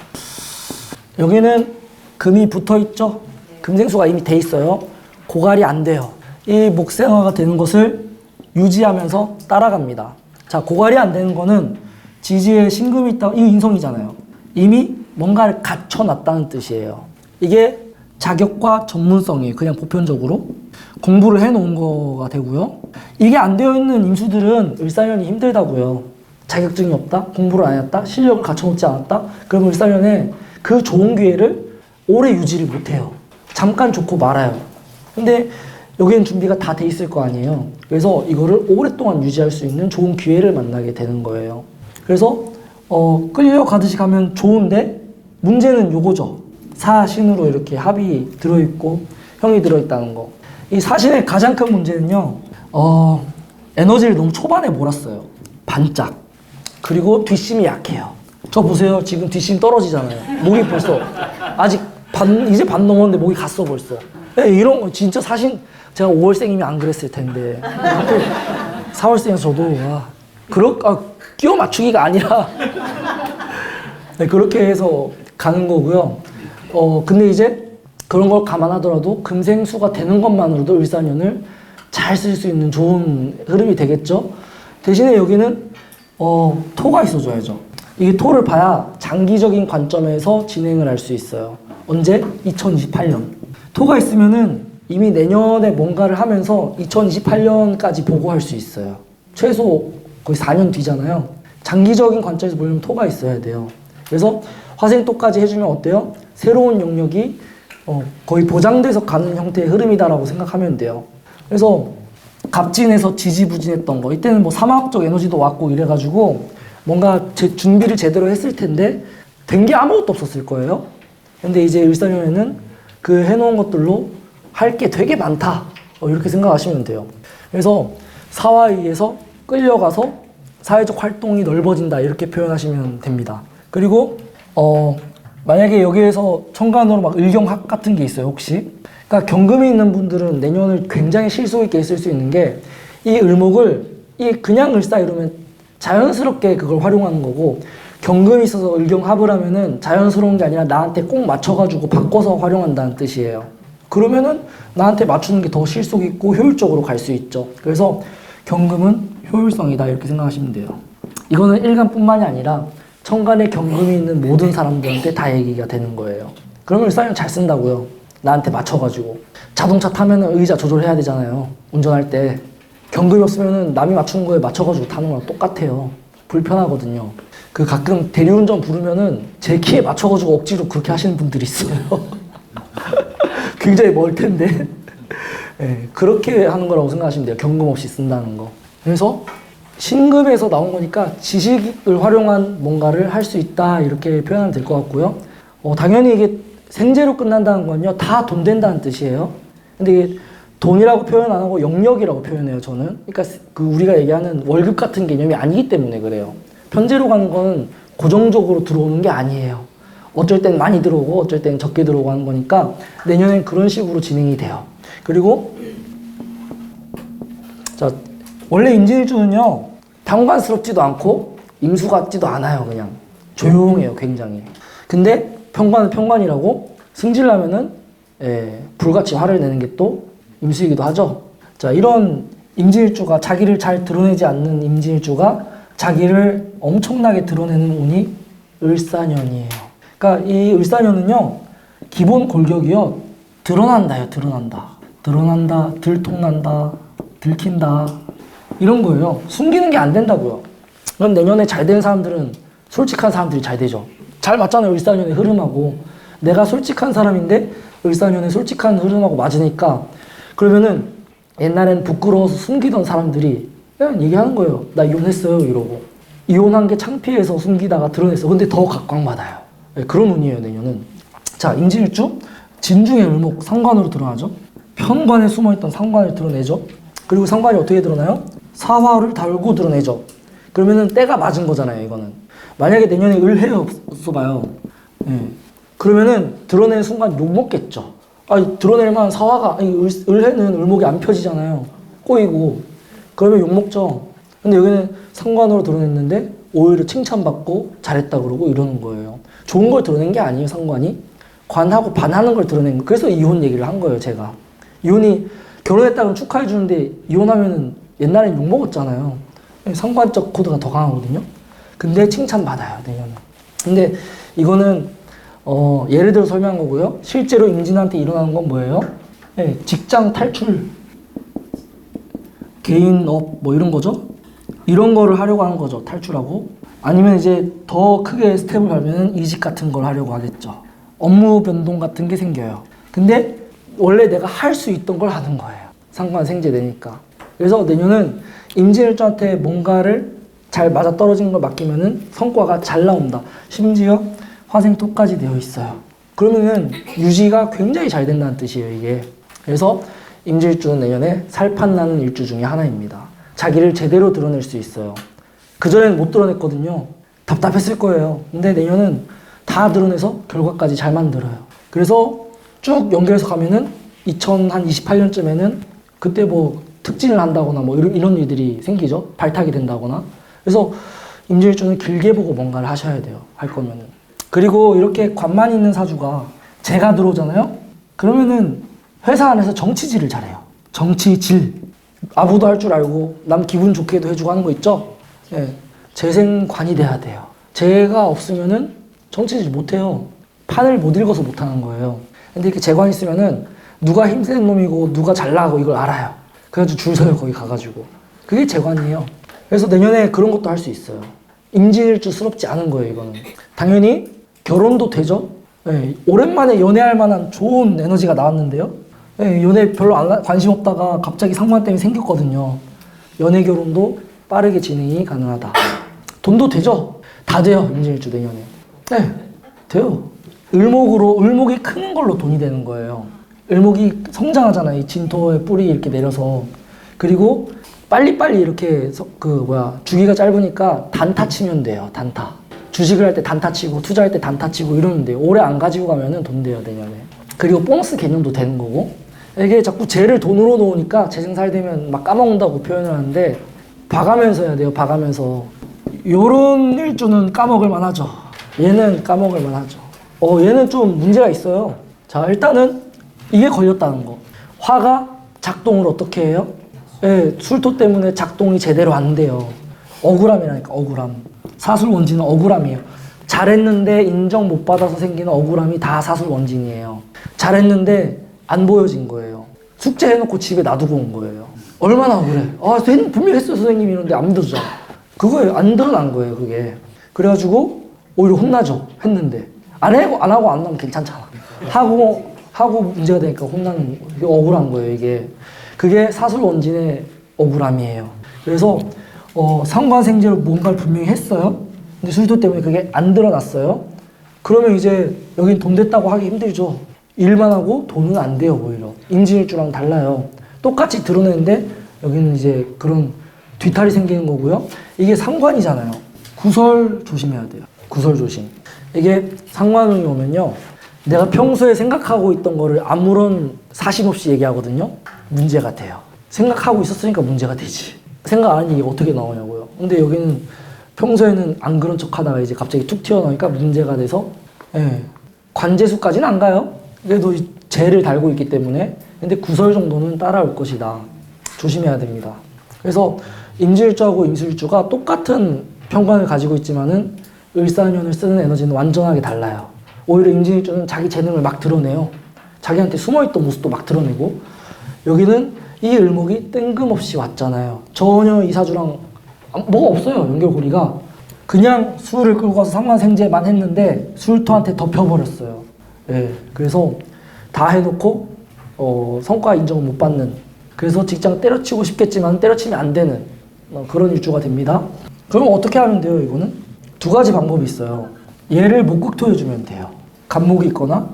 여기는 금이 붙어 있죠. 금생수가 이미 돼 있어요. 고갈이 안 돼요. 이 목생화가 되는 것을 유지하면서 따라갑니다. 자, 고갈이 안 되는 거는 지지에 신금이 있다. 이 인성이잖아요. 이미 뭔가를 갖춰놨다는 뜻이에요. 이게 자격과 전문성이에요. 그냥 보편적으로 공부를 해놓은 거가 되고요. 이게 안 되어 있는 임수들은 을사년이 힘들다고요. 자격증이 없다, 공부를 안 했다, 실력을 갖춰놓지 않았다. 그러면 을사년에 그 좋은 기회를 오래 유지를 못해요. 잠깐 좋고 말아요. 근데 여기엔 준비가 다 돼 있을 거 아니에요. 그래서 이거를 오랫동안 유지할 수 있는 좋은 기회를 만나게 되는 거예요. 그래서 끌려가듯이 가면 좋은데 문제는 요거죠. 사신으로 이렇게 합이 들어있고 형이 들어있다는 거. 이 사신의 가장 큰 문제는요. 에너지를 너무 초반에 몰았어요. 반짝. 그리고 뒷심이 약해요. 저 보세요. 지금 뒷심 떨어지잖아요. 목이 벌써 아직 이제 반 넘었는데 목이 갔어 벌써. 이런 거 진짜 사신 제가 5월생이면 안 그랬을 텐데 4월생이어서 저도 끼워 맞추기가 아니라 그렇게 해서 가는 거고요. 근데 이제 그런 걸 감안하더라도 금생수가 되는 것만으로도 을사년을 잘 쓸 수 있는 좋은 흐름이 되겠죠. 대신에 여기는 토가 있어줘야죠. 이게 토를 봐야 장기적인 관점에서 진행을 할 수 있어요. 언제? 2028년. 토가 있으면은 이미 내년에 뭔가를 하면서 2028년까지 보고할 수 있어요. 최소 거의 4년 뒤잖아요. 장기적인 관점에서 보려면 토가 있어야 돼요. 그래서 화생토까지 해주면 어때요? 새로운 영역이 거의 보장돼서 가는 형태의 흐름이다라고 생각하면 돼요. 그래서 갑진에서 지지부진했던 거, 이때는 뭐 사마학적 에너지도 왔고 이래가지고 뭔가 준비를 제대로 했을 텐데 된 게 아무것도 없었을 거예요. 근데 이제 을사년에는 그 해놓은 것들로 할 게 되게 많다. 이렇게 생각하시면 돼요. 그래서 사화의에서 끌려가서 사회적 활동이 넓어진다 이렇게 표현하시면 됩니다. 그리고 만약에 여기에서 천간으로 막 을경합 같은 게 있어요 혹시? 그러니까 경금이 있는 분들은 내년을 굉장히 실속 있게 있을 수 있는 게 이 을목을 그냥 을사 이러면 자연스럽게 그걸 활용하는 거고 경금이 있어서 을경합을 하면은 자연스러운 게 아니라 나한테 꼭 맞춰가지고 바꿔서 활용한다는 뜻이에요. 그러면은 나한테 맞추는 게 더 실속 있고 효율적으로 갈 수 있죠. 그래서 경금은 효율성이다 이렇게 생각하시면 돼요. 이거는 일간뿐만이 아니라 천간에 경금이 있는 모든 사람들한테 다 얘기가 되는 거예요. 그러면 일사년 잘 쓴다고요. 나한테 맞춰가지고. 자동차 타면은 의자 조절해야 되잖아요. 운전할 때. 경금이 없으면은 남이 맞추는 거에 맞춰가지고 타는 거랑 똑같아요. 불편하거든요. 가끔 대리운전 부르면은 제 키에 맞춰가지고 억지로 그렇게 하시는 분들이 있어요. 굉장히 멀 텐데. 네, 그렇게 하는 거라고 생각하시면 돼요. 경금 없이 쓴다는 거. 그래서 신금에서 나온 거니까 지식을 활용한 뭔가를 할 수 있다 이렇게 표현하면 될 것 같고요. 당연히 이게 생재로 끝난다는 건요 다 돈 된다는 뜻이에요. 근데 이게 돈이라고 표현 안 하고 영역이라고 표현해요 저는. 그러니까 우리가 얘기하는 월급 같은 개념이 아니기 때문에 그래요. 편재로 가는 건 고정적으로 들어오는 게 아니에요. 어쩔 땐 많이 들어오고 어쩔 땐 적게 들어오고 하는 거니까 내년엔 그런 식으로 진행이 돼요. 그리고 자 원래 임진일주는요 당관스럽지도 않고 임수 같지도 않아요. 그냥 조용해요 굉장히. 근데 편관은 편관이라고 승질나면은 불같이 화를 내는 게 또 임수이기도 하죠. 자 이런 임진일주가 자기를 잘 드러내지 않는 임진일주가 자기를 엄청나게 드러내는 운이 을사년이에요. 그러니까 이 을사년은요 기본 골격이요 드러난다요. 드러난다, 들통난다, 들킨다 이런 거예요. 숨기는 게 안 된다고요. 그럼 내년에 잘 되는 사람들은 솔직한 사람들이 잘 되죠. 잘 맞잖아요. 을사년의 흐름하고. 내가 솔직한 사람인데 을사년의 솔직한 흐름하고 맞으니까 그러면은 옛날엔 부끄러워서 숨기던 사람들이 그냥 얘기하는 거예요. 나 이혼했어요 이러고. 이혼한 게 창피해서 숨기다가 드러냈어. 근데 더 각광받아요. 네, 그런 운이에요 내년은. 자 임진일주 진중의 을목 상관으로 드러나죠. 편관에 숨어있던 상관을 드러내죠. 그리고 상관이 어떻게 드러나요? 사화를 달고 드러내죠. 그러면은 때가 맞은 거잖아요 이거는. 만약에 내년에 을해 없어봐요. 그러면은 드러내는 순간 욕먹겠죠. 드러낼 만한 사화가, 을해는 을목이 안 펴지잖아요. 꼬이고. 그러면 욕먹죠. 근데 여기는 상관으로 드러냈는데 오히려 칭찬받고 잘했다 그러고 이러는 거예요. 좋은 걸 드러낸 게 아니에요 상관이. 관하고 반하는 걸 드러낸 거예요. 그래서 이혼 얘기를 한 거예요 제가. 이혼이 결혼했다면 축하해 주는데 이혼하면은 옛날엔 욕먹었잖아요. 상관적 코드가 더 강하거든요. 근데 칭찬받아요 내년은. 근데 이거는 예를 들어 설명한 거고요. 실제로 임진한테 일어나는 건 뭐예요? 직장 탈출, 개인업 뭐 이런 거죠. 이런 거를 하려고 하는 거죠. 탈출하고. 아니면 이제 더 크게 스텝을 밟으면 이직 같은 걸 하려고 하겠죠. 업무 변동 같은 게 생겨요. 근데 원래 내가 할 수 있던 걸 하는 거예요. 상관 생제되니까. 그래서 내년은 임진일주한테 뭔가를 잘 맞아떨어진 걸 맡기면은 성과가 잘 나온다. 심지어 화생토까지 되어 있어요. 그러면은 유지가 굉장히 잘 된다는 뜻이에요 이게. 그래서 임진일주는 내년에 살판나는 일주 중에 하나입니다. 자기를 제대로 드러낼 수 있어요. 그전에는 못 드러냈거든요. 답답했을 거예요. 근데 내년은 다 드러내서 결과까지 잘 만들어요. 그래서 쭉 연결해서 가면은 2028년쯤에는 그때 뭐 특진을 한다거나 뭐 이런 일들이 생기죠. 발탁이 된다거나. 그래서 임진일주는 길게 보고 뭔가를 하셔야 돼요. 할 거면은. 그리고 이렇게 관만 있는 사주가 제가 들어오잖아요. 그러면은 회사 안에서 정치질을 잘해요. 정치질. 아부도 할 줄 알고 남 기분 좋게도 해주고 하는 거 있죠. 재생관이 돼야 돼요. 제가 없으면은 정치질 못해요. 판을 못 읽어서 못하는 거예요. 근데 이렇게 재관 있으면은 누가 힘센 놈이고 누가 잘나가고 이걸 알아요. 그래가지고 줄 서요 거기 가가지고. 그게 재관이에요. 그래서 내년에 그런 것도 할 수 있어요. 임진일주스럽지 않은 거예요 이거는. 당연히 결혼도 되죠. 오랜만에 연애할 만한 좋은 에너지가 나왔는데요. 연애 별로 관심 없다가 갑자기 상관 때문에 생겼거든요. 연애 결혼도 빠르게 진행이 가능하다. 돈도 되죠. 다 돼요 임진일주 내년에. 돼요. 을목이 크는 걸로 돈이 되는 거예요. 을목이 성장하잖아요. 이 진토의 뿌리 이렇게 내려서. 그리고 빨리빨리 이렇게 주기가 짧으니까 단타 치면 돼요. 단타. 주식을 할 때 단타 치고 투자할 때 단타 치고 이러면 돼요. 오래 안 가지고 가면은 돈 돼요, 내년에. 그리고 보너스 개념도 되는 거고. 이게 자꾸 재를 돈으로 놓으니까 재생살 되면 막 까먹는다고 표현을 하는데 봐가면서 해야 돼요. 봐가면서. 요런 일주는 까먹을 만하죠. 얘는 까먹을 만하죠. 얘는 좀 문제가 있어요. 자, 일단은 이게 걸렸다는 거. 화가 작동을 어떻게 해요? 예, 술토 때문에 작동이 제대로 안 돼요. 억울함이라니까, 억울함. 사술 원진은 억울함이에요. 잘했는데 인정 못 받아서 생기는 억울함이 다 사술 원진이에요. 잘했는데 안 보여진 거예요. 숙제 해놓고 집에 놔두고 온 거예요. 얼마나 억울해. 분명히 했어요, 선생님 이런데 안 믿어주잖아. 그거예요. 안 드러난 거예요, 그게. 그래가지고 오히려 혼나죠. 했는데. 안 하고 안 나면 괜찮잖아. 하고 문제가 되니까 혼나는, 이게 억울한 거예요, 이게. 그게 사술 원진의 억울함이에요. 그래서, 상관생제로 뭔가를 분명히 했어요. 근데 술도 때문에 그게 안 드러났어요. 그러면 이제 여긴 돈 됐다고 하기 힘들죠. 일만 하고 돈은 안 돼요, 오히려. 임진일주랑 달라요. 똑같이 드러내는데 여기는 이제 그런 뒤탈이 생기는 거고요. 이게 상관이잖아요. 구설 조심해야 돼요. 구설 조심. 이게 상관운이 오면요. 내가 평소에 생각하고 있던 거를 아무런 사심 없이 얘기하거든요. 문제가 돼요. 생각하고 있었으니까 문제가 되지. 생각 안 하니 이게 어떻게 나오냐고요. 근데 여기는 평소에는 안 그런 척 하다가 이제 갑자기 툭 튀어나오니까 문제가 돼서, 예, 관제수까지는 안 가요. 그래도 재를 달고 있기 때문에. 근데 구설 정도는 따라올 것이다. 조심해야 됩니다. 그래서 임진일주하고 임수일주가 똑같은 평관을 가지고 있지만은 을사년을 쓰는 에너지는 완전하게 달라요. 오히려 임진일주는 자기 재능을 막 드러내요. 자기한테 숨어있던 모습도 막 드러내고, 여기는 이 을목이 뜬금없이 왔잖아요. 전혀 이 사주랑 뭐가 없어요, 연결고리가. 그냥 수를 끌고 가서 상관생제만 했는데 술토한테 덮여버렸어요. 예, 그래서 다 해놓고 성과 인정을 못 받는, 그래서 직장 때려치고 싶겠지만 때려치면 안 되는 그런 일주가 됩니다. 그럼 어떻게 하면 돼요? 이거는 두 가지 방법이 있어요. 얘를 목극토해주면 돼요. 간목이 있거나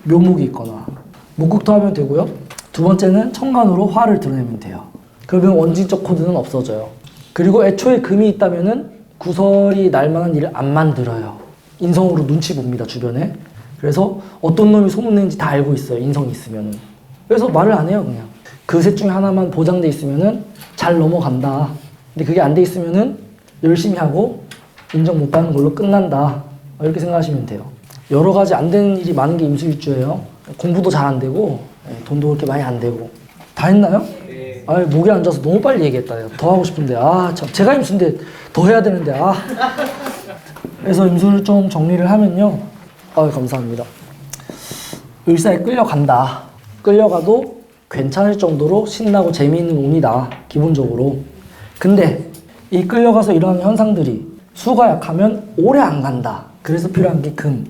묘목이 있거나. 목극토하면 되고요. 두 번째는 천간으로 화를 드러내면 돼요. 그러면 원진적 코드는 없어져요. 그리고 애초에 금이 있다면은 구설이 날 만한 일을 안 만들어요. 인성으로 눈치 봅니다, 주변에. 그래서 어떤 놈이 소문내는지 다 알고 있어요, 인성이 있으면은. 그래서 말을 안 해요, 그냥. 그 셋 중에 하나만 보장돼 있으면은 잘 넘어간다. 근데 그게 안 돼 있으면은 열심히 하고 인정 못 받는 걸로 끝난다. 이렇게 생각하시면 돼요. 여러 가지 안 되는 일이 많은 게 임수일주예요. 공부도 잘 안 되고, 돈도 그렇게 많이 안 되고. 다 했나요? 네. 목이 안 좋아서 너무 빨리 얘기했다. 더 하고 싶은데, 참, 제가 임수인데 더 해야 되는데, 그래서 임수를 좀 정리를 하면요. 감사합니다. 을사에 끌려간다. 끌려가도 괜찮을 정도로 신나고 재미있는 운이다, 기본적으로. 근데 이 끌려가서 일어나는 현상들이 수가 약하면 오래 안 간다. 그래서 필요한 게 금.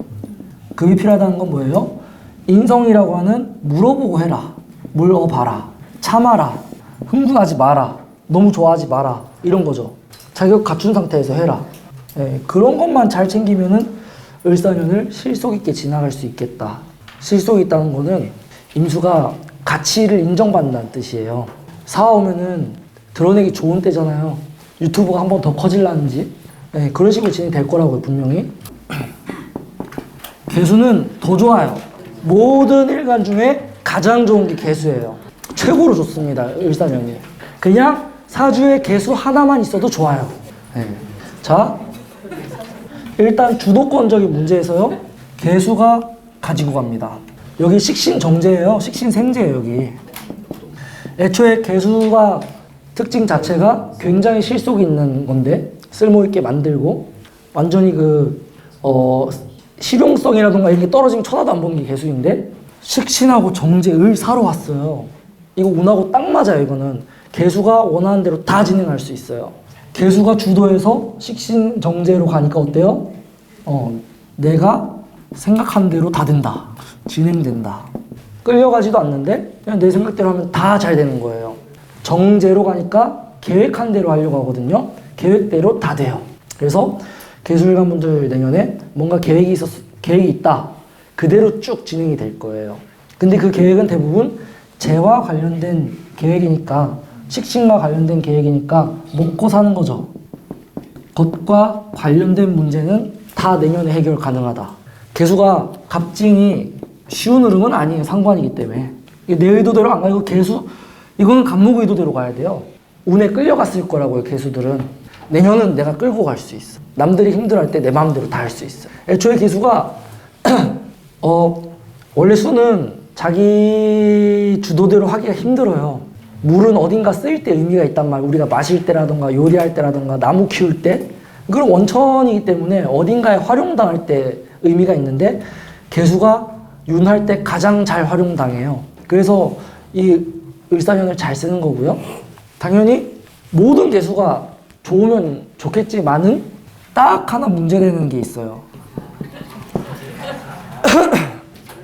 금이 필요하다는 건 뭐예요? 인성이라고 하는 물어보고 해라. 물어봐라. 참아라. 흥분하지 마라. 너무 좋아하지 마라. 이런 거죠. 자격 갖춘 상태에서 해라. 그런 것만 잘 챙기면은 을사년을 실속 있게 지나갈 수 있겠다. 실속이 있다는 거는 임수가 가치를 인정받는다는 뜻이에요. 사오면은 드러내기 좋은 때잖아요. 유튜브가 한 번 더 커질라는지. 그런 식으로 진행될 거라고요, 분명히. 개수는 더 좋아요. 모든 일간 중에 가장 좋은 게 개수예요. 최고로 좋습니다, 을사년이. 그냥 사주에 개수 하나만 있어도 좋아요. 자, 일단 주도권적인 문제에서요, 개수가 가지고 갑니다. 여기 식신정제예요. 식신생제예요, 여기. 애초에 개수가 특징 자체가 굉장히 실속이 있는 건데, 쓸모있게 만들고, 완전히 실용성이라던가 이런 게 떨어지면 쳐다도 안 보는 게 개수인데, 식신하고 정제, 을사로 왔어요. 이거 운하고 딱 맞아요, 이거는. 개수가 원하는 대로 다 진행할 수 있어요. 개수가 주도해서 식신 정제로 가니까 어때요? 내가 생각한 대로 다 된다. 진행된다. 끌려가지도 않는데 그냥 내 생각대로 하면 다 잘 되는 거예요. 정제로 가니까 계획한 대로 하려고 하거든요. 계획대로 다 돼요. 그래서 개수일간 분들 내년에 뭔가 계획이 있다. 그대로 쭉 진행이 될 거예요. 근데 그 계획은 대부분 재와 관련된 계획이니까 식신과 관련된 계획이니까 먹고 사는 거죠. 것과 관련된 문제는 다 내년에 해결 가능하다. 개수가 갑진이 쉬운 흐름은 아니에요. 상관이기 때문에. 이게 내 의도대로 안 가고 개수, 이거는 간목 의도대로 가야 돼요. 운에 끌려갔을 거라고요. 개수들은. 내년은 내가 끌고 갈 수 있어. 남들이 힘들어할 때 내 마음대로 다 할 수 있어. 애초에 개수가 원래 수는 자기 주도대로 하기가 힘들어요. 물은 어딘가 쓰일 때 의미가 있단 말이에요. 우리가 마실 때라던가 요리할 때라던가 나무 키울 때. 그건 원천이기 때문에 어딘가에 활용당할 때 의미가 있는데 개수가 윤할 때 가장 잘 활용당해요. 그래서 이 을사년을 잘 쓰는 거고요. 당연히 모든 개수가 좋으면 좋겠지만은 딱 하나 문제되는 게 있어요.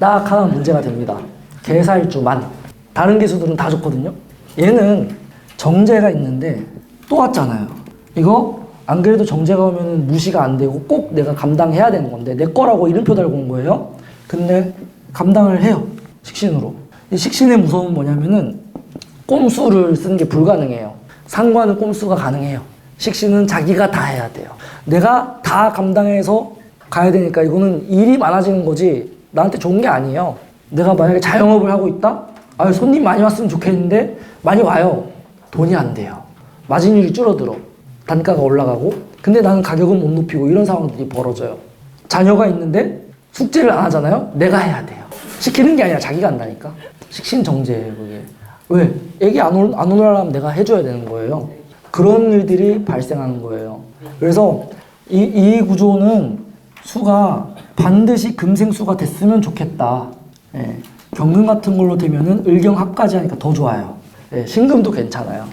딱 하나 문제가 됩니다. 개사일주만. 다른 개수들은 다 좋거든요. 얘는 정제가 있는데 또 왔잖아요. 이거 안 그래도 정제가 오면 무시가 안 되고 꼭 내가 감당해야 되는 건데 내 거라고 이름표 달고 온 거예요. 근데 감당을 해요. 식신으로. 이 식신의 무서움은 뭐냐면은 꼼수를 쓰는 게 불가능해요. 상관은 꼼수가 가능해요. 식신은 자기가 다 해야 돼요. 내가 다 감당해서 가야 되니까 이거는 일이 많아지는 거지 나한테 좋은 게 아니에요. 내가 만약에 자영업을 하고 있다? 아, 손님 많이 왔으면 좋겠는데 많이 와요. 돈이 안 돼요. 마진율이 줄어들어. 단가가 올라가고 근데 나는 가격은 못 높이고 이런 상황들이 벌어져요. 자녀가 있는데 숙제를 안 하잖아요. 내가 해야 돼요. 시키는 게 아니라 자기가 한다니까. 식신정제예요 그게. 왜? 애기 안 오느라면 내가 해줘야 되는 거예요. 그런 일들이 발생하는 거예요. 그래서 이 구조는 수가 반드시 금생수가 됐으면 좋겠다. 예. 경금 같은 걸로 되면은 을경합까지 하니까 더 좋아요. 예. 신금도 괜찮아요.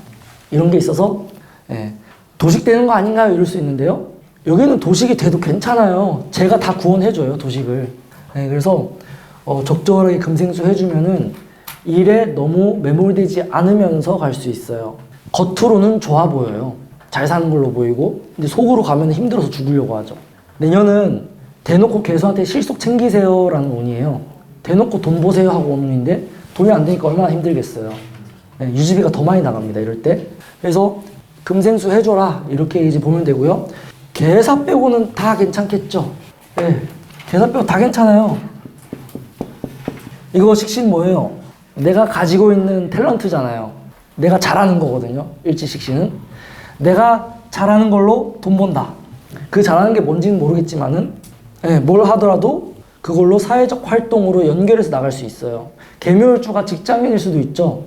이런 게 있어서 예. 도식되는 거 아닌가요? 이럴 수 있는데요. 여기는 도식이 돼도 괜찮아요. 제가 다 구원해줘요, 도식을. 예. 그래서 적절하게 금생수 해주면은 일에 너무 매몰되지 않으면서 갈 수 있어요. 겉으로는 좋아 보여요. 잘 사는 걸로 보이고 근데 속으로 가면 힘들어서 죽으려고 하죠. 내년은 대놓고 개수한테 실속 챙기세요 라는 운이에요. 대놓고 돈 보세요 하고 오는 운인데 돈이 안 되니까 얼마나 힘들겠어요. 네, 유지비가 더 많이 나갑니다. 이럴 때. 그래서 금생수 해줘라 이렇게 이제 보면 되고요. 개사 빼고는 다 괜찮겠죠. 네, 개사 빼고 다 괜찮아요. 이거 식신 뭐예요? 내가 가지고 있는 탤런트잖아요. 내가 잘하는 거거든요. 일지식신은. 내가 잘하는 걸로 돈 번다. 그 잘하는 게 뭔지는 모르겠지만은 네, 뭘 하더라도 그걸로 사회적 활동으로 연결해서 나갈 수 있어요. 개묘일주가 직장인일 수도 있죠.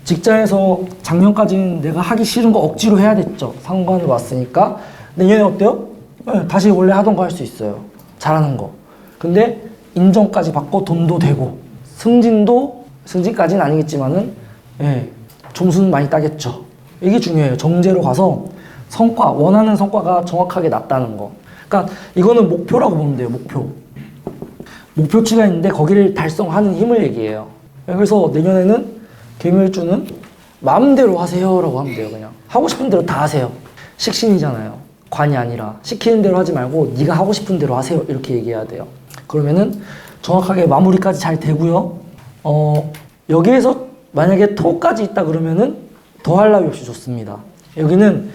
직장에서 작년까지는 내가 하기 싫은 거 억지로 해야 됐죠. 상관을 왔으니까. 내년에 어때요? 네, 다시 원래 하던 거 할 수 있어요. 잘하는 거. 근데 인정까지 받고 돈도 되고 승진까지는 아니겠지만은 예, 점수는 많이 따겠죠. 이게 중요해요. 정제로 가서 성과, 원하는 성과가 정확하게 났다는 거. 그러니까 이거는 목표라고 보면 돼요. 목표치가 있는데 거기를 달성하는 힘을 얘기해요. 그래서 내년에는 개묘일주는 마음대로 하세요 라고 하면 돼요. 그냥 하고 싶은 대로 다 하세요. 식신이잖아요. 관이 아니라 시키는 대로 하지 말고 네가 하고 싶은 대로 하세요 이렇게 얘기해야 돼요. 그러면은 정확하게 마무리까지 잘 되고요. 여기에서 만약에 토까지 있다 그러면은 더할 나위 없이 좋습니다. 여기는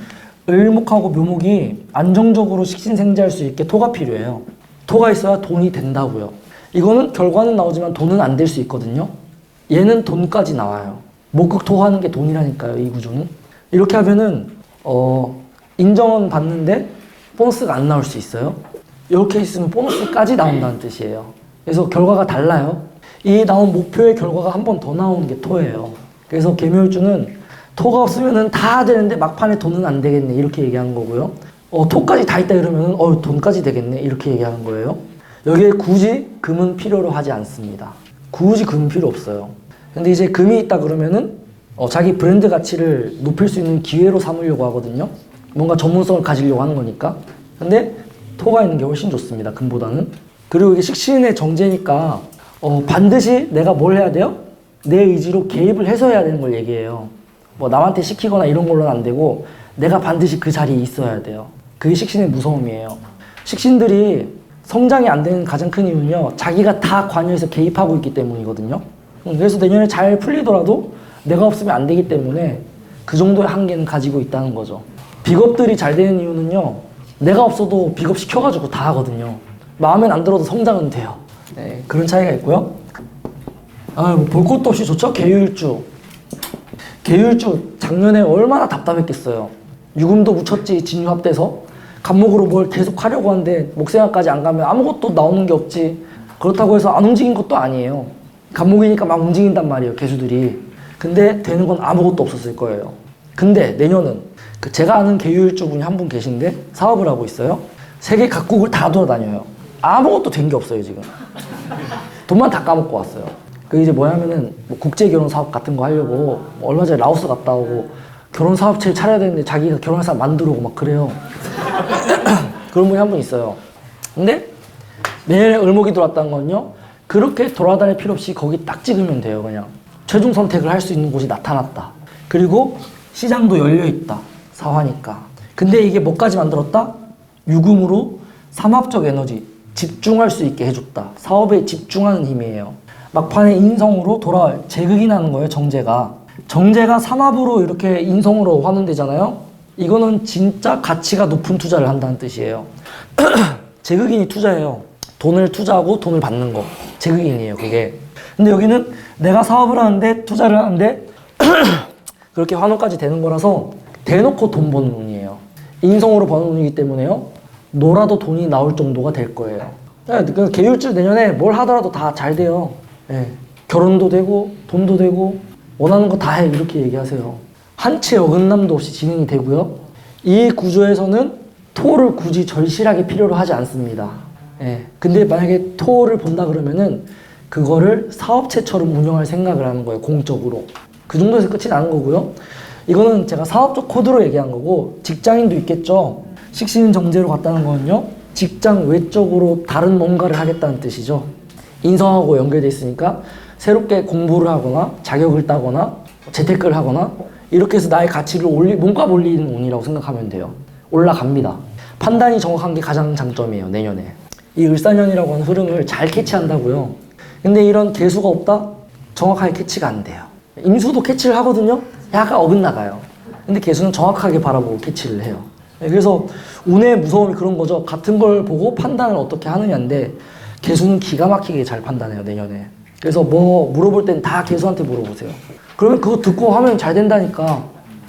을목하고 묘목이 안정적으로 식신생재할 수 있게 토가 필요해요. 토가 있어야 돈이 된다고요. 이거는 결과는 나오지만 돈은 안 될 수 있거든요. 얘는 돈까지 나와요. 목극토하는 게 돈이라니까요. 이 구조는. 이렇게 하면은 인정은 받는데 보너스가 안 나올 수 있어요. 이렇게 있으면 보너스까지 나온다는 뜻이에요. 그래서 결과가 달라요. 이 나온 목표의 결과가 한 번 더 나오는 게 토예요. 그래서 개묘일주는 토가 없으면은 다 되는데 막판에 돈은 안 되겠네 이렇게 얘기하는 거고요. 토까지 다 있다 이러면은 돈까지 되겠네 이렇게 얘기하는 거예요. 여기에 굳이 금은 필요로 하지 않습니다. 굳이 금 필요 없어요. 근데 이제 금이 있다 그러면은 자기 브랜드 가치를 높일 수 있는 기회로 삼으려고 하거든요. 뭔가 전문성을 가지려고 하는 거니까. 근데 토가 있는 게 훨씬 좋습니다. 금보다는. 그리고 이게 식신의 정제니까 반드시 내가 뭘 해야 돼요? 내 의지로 개입을 해서 해야 되는 걸 얘기해요. 뭐 남한테 시키거나 이런 걸로는 안 되고 내가 반드시 그 자리에 있어야 돼요. 그게 식신의 무서움이에요. 식신들이 성장이 안 되는 가장 큰 이유는요. 자기가 다 관여해서 개입하고 있기 때문이거든요. 그래서 내년에 잘 풀리더라도 내가 없으면 안 되기 때문에 그 정도의 한계는 가지고 있다는 거죠. 빅업들이 잘 되는 이유는요, 내가 없어도 빅업 시켜가지고 다 하거든요. 마음엔 안 들어도 성장은 돼요. 네, 그런 차이가 있고요. 볼 것도 없이 좋죠? 계율주. 계율주 작년에 얼마나 답답했겠어요. 유금도 묻혔지 진유합돼서 간목으로 뭘 계속 하려고 하는데 목생각까지 안 가면 아무것도 나오는 게 없지. 그렇다고 해서 안 움직인 것도 아니에요. 간목이니까 막 움직인단 말이에요, 개수들이. 근데 되는 건 아무것도 없었을 거예요. 근데 내년은 제가 아는 계율주분이 한 분 계신데 사업을 하고 있어요. 세계 각국을 다 돌아다녀요. 아무것도 된 게 없어요, 지금. 돈만 다 까먹고 왔어요. 그 이제 뭐냐면은 뭐 국제 결혼 사업 같은 거 하려고 얼마 전에 라오스 갔다 오고 결혼 사업체를 차려야 되는데 자기가 결혼할 사람 만들어 오고 막 그래요. 그런 분이 한 분 있어요. 근데 내년에 을목이 들어왔다는 건요, 그렇게 돌아다닐 필요 없이 거기 딱 찍으면 돼요. 그냥 최종 선택을 할 수 있는 곳이 나타났다. 그리고 시장도 열려있다. 사화니까. 근데 이게 뭐까지 만들었다? 유금으로 삼합적 에너지, 집중할 수 있게 해줬다. 사업에 집중하는 힘이에요. 막판에 인성으로 돌아올 제극이 나는 거예요. 정제가. 정제가 삼합으로 이렇게 인성으로 환원되잖아요. 이거는 진짜 가치가 높은 투자를 한다는 뜻이에요. 제극인이 투자예요. 돈을 투자하고 돈을 받는 거. 제극인이에요, 그게. 근데 여기는 내가 사업을 하는데 투자를 하는데 그렇게 환원까지 되는 거라서 대놓고 돈 버는 운이에요. 인성으로 버는 운이기 때문에요. 놀아도 돈이 나올 정도가 될 거예요. 그 계율주 내년에 뭘 하더라도 다 잘 돼요. 네. 결혼도 되고 돈도 되고 원하는 거 다 해, 이렇게 얘기하세요. 한 채 어긋남도 없이 진행이 되고요. 이 구조에서는 토를 굳이 절실하게 필요로 하지 않습니다. 네. 근데 만약에 토를 본다 그러면은 그거를 사업체처럼 운영할 생각을 하는 거예요, 공적으로. 그 정도에서 끝이 나는 거고요. 이거는 제가 사업적 코드로 얘기한 거고, 직장인도 있겠죠. 식신 정제로 갔다는 거는요, 직장 외적으로 다른 뭔가를 하겠다는 뜻이죠. 인성하고 연결돼 있으니까 새롭게 공부를 하거나 자격을 따거나 재테크를 하거나 이렇게 해서 나의 가치를 몸값 올리는 운이라고 생각하면 돼요. 올라갑니다. 판단이 정확한 게 가장 장점이에요, 내년에. 이 을사년이라고 하는 흐름을 잘 캐치한다고요. 근데 이런 개수가 없다? 정확하게 캐치가 안 돼요. 임수도 캐치를 하거든요? 약간 어긋나가요. 근데 개수는 정확하게 바라보고 캐치를 해요. 그래서 운의 무서움이 그런 거죠. 같은 걸 보고 판단을 어떻게 하느냐인데 개수는 기가 막히게 잘 판단해요, 내년에. 그래서 뭐 물어볼 땐 다 개수한테 물어보세요. 그러면 그거 듣고 하면 잘 된다니까.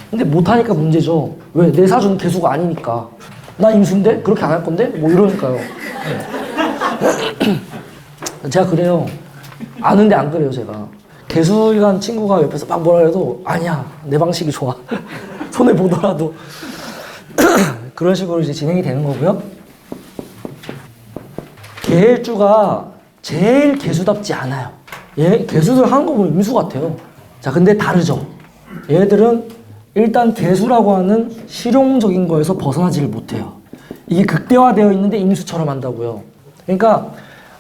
근데 못하니까 문제죠. 왜? 내 사주는 개수가 아니니까. 나 임수인데? 그렇게 안 할 건데? 뭐 이러니까요. 네. 제가 그래요. 아는데 안 그래요, 제가. 개수이란 친구가 옆에서 막 뭐라 해도 아니야, 내 방식이 좋아. 손해 보더라도. 그런 식으로 이제 진행이 되는 거고요. 계일주가 제일 개수답지 않아요. 개수들 하는 거 보면 임수 같아요. 자, 근데 다르죠. 얘들은 일단 개수라고 하는 실용적인 거에서 벗어나지를 못해요. 이게 극대화되어 있는데 임수처럼 한다고요. 그러니까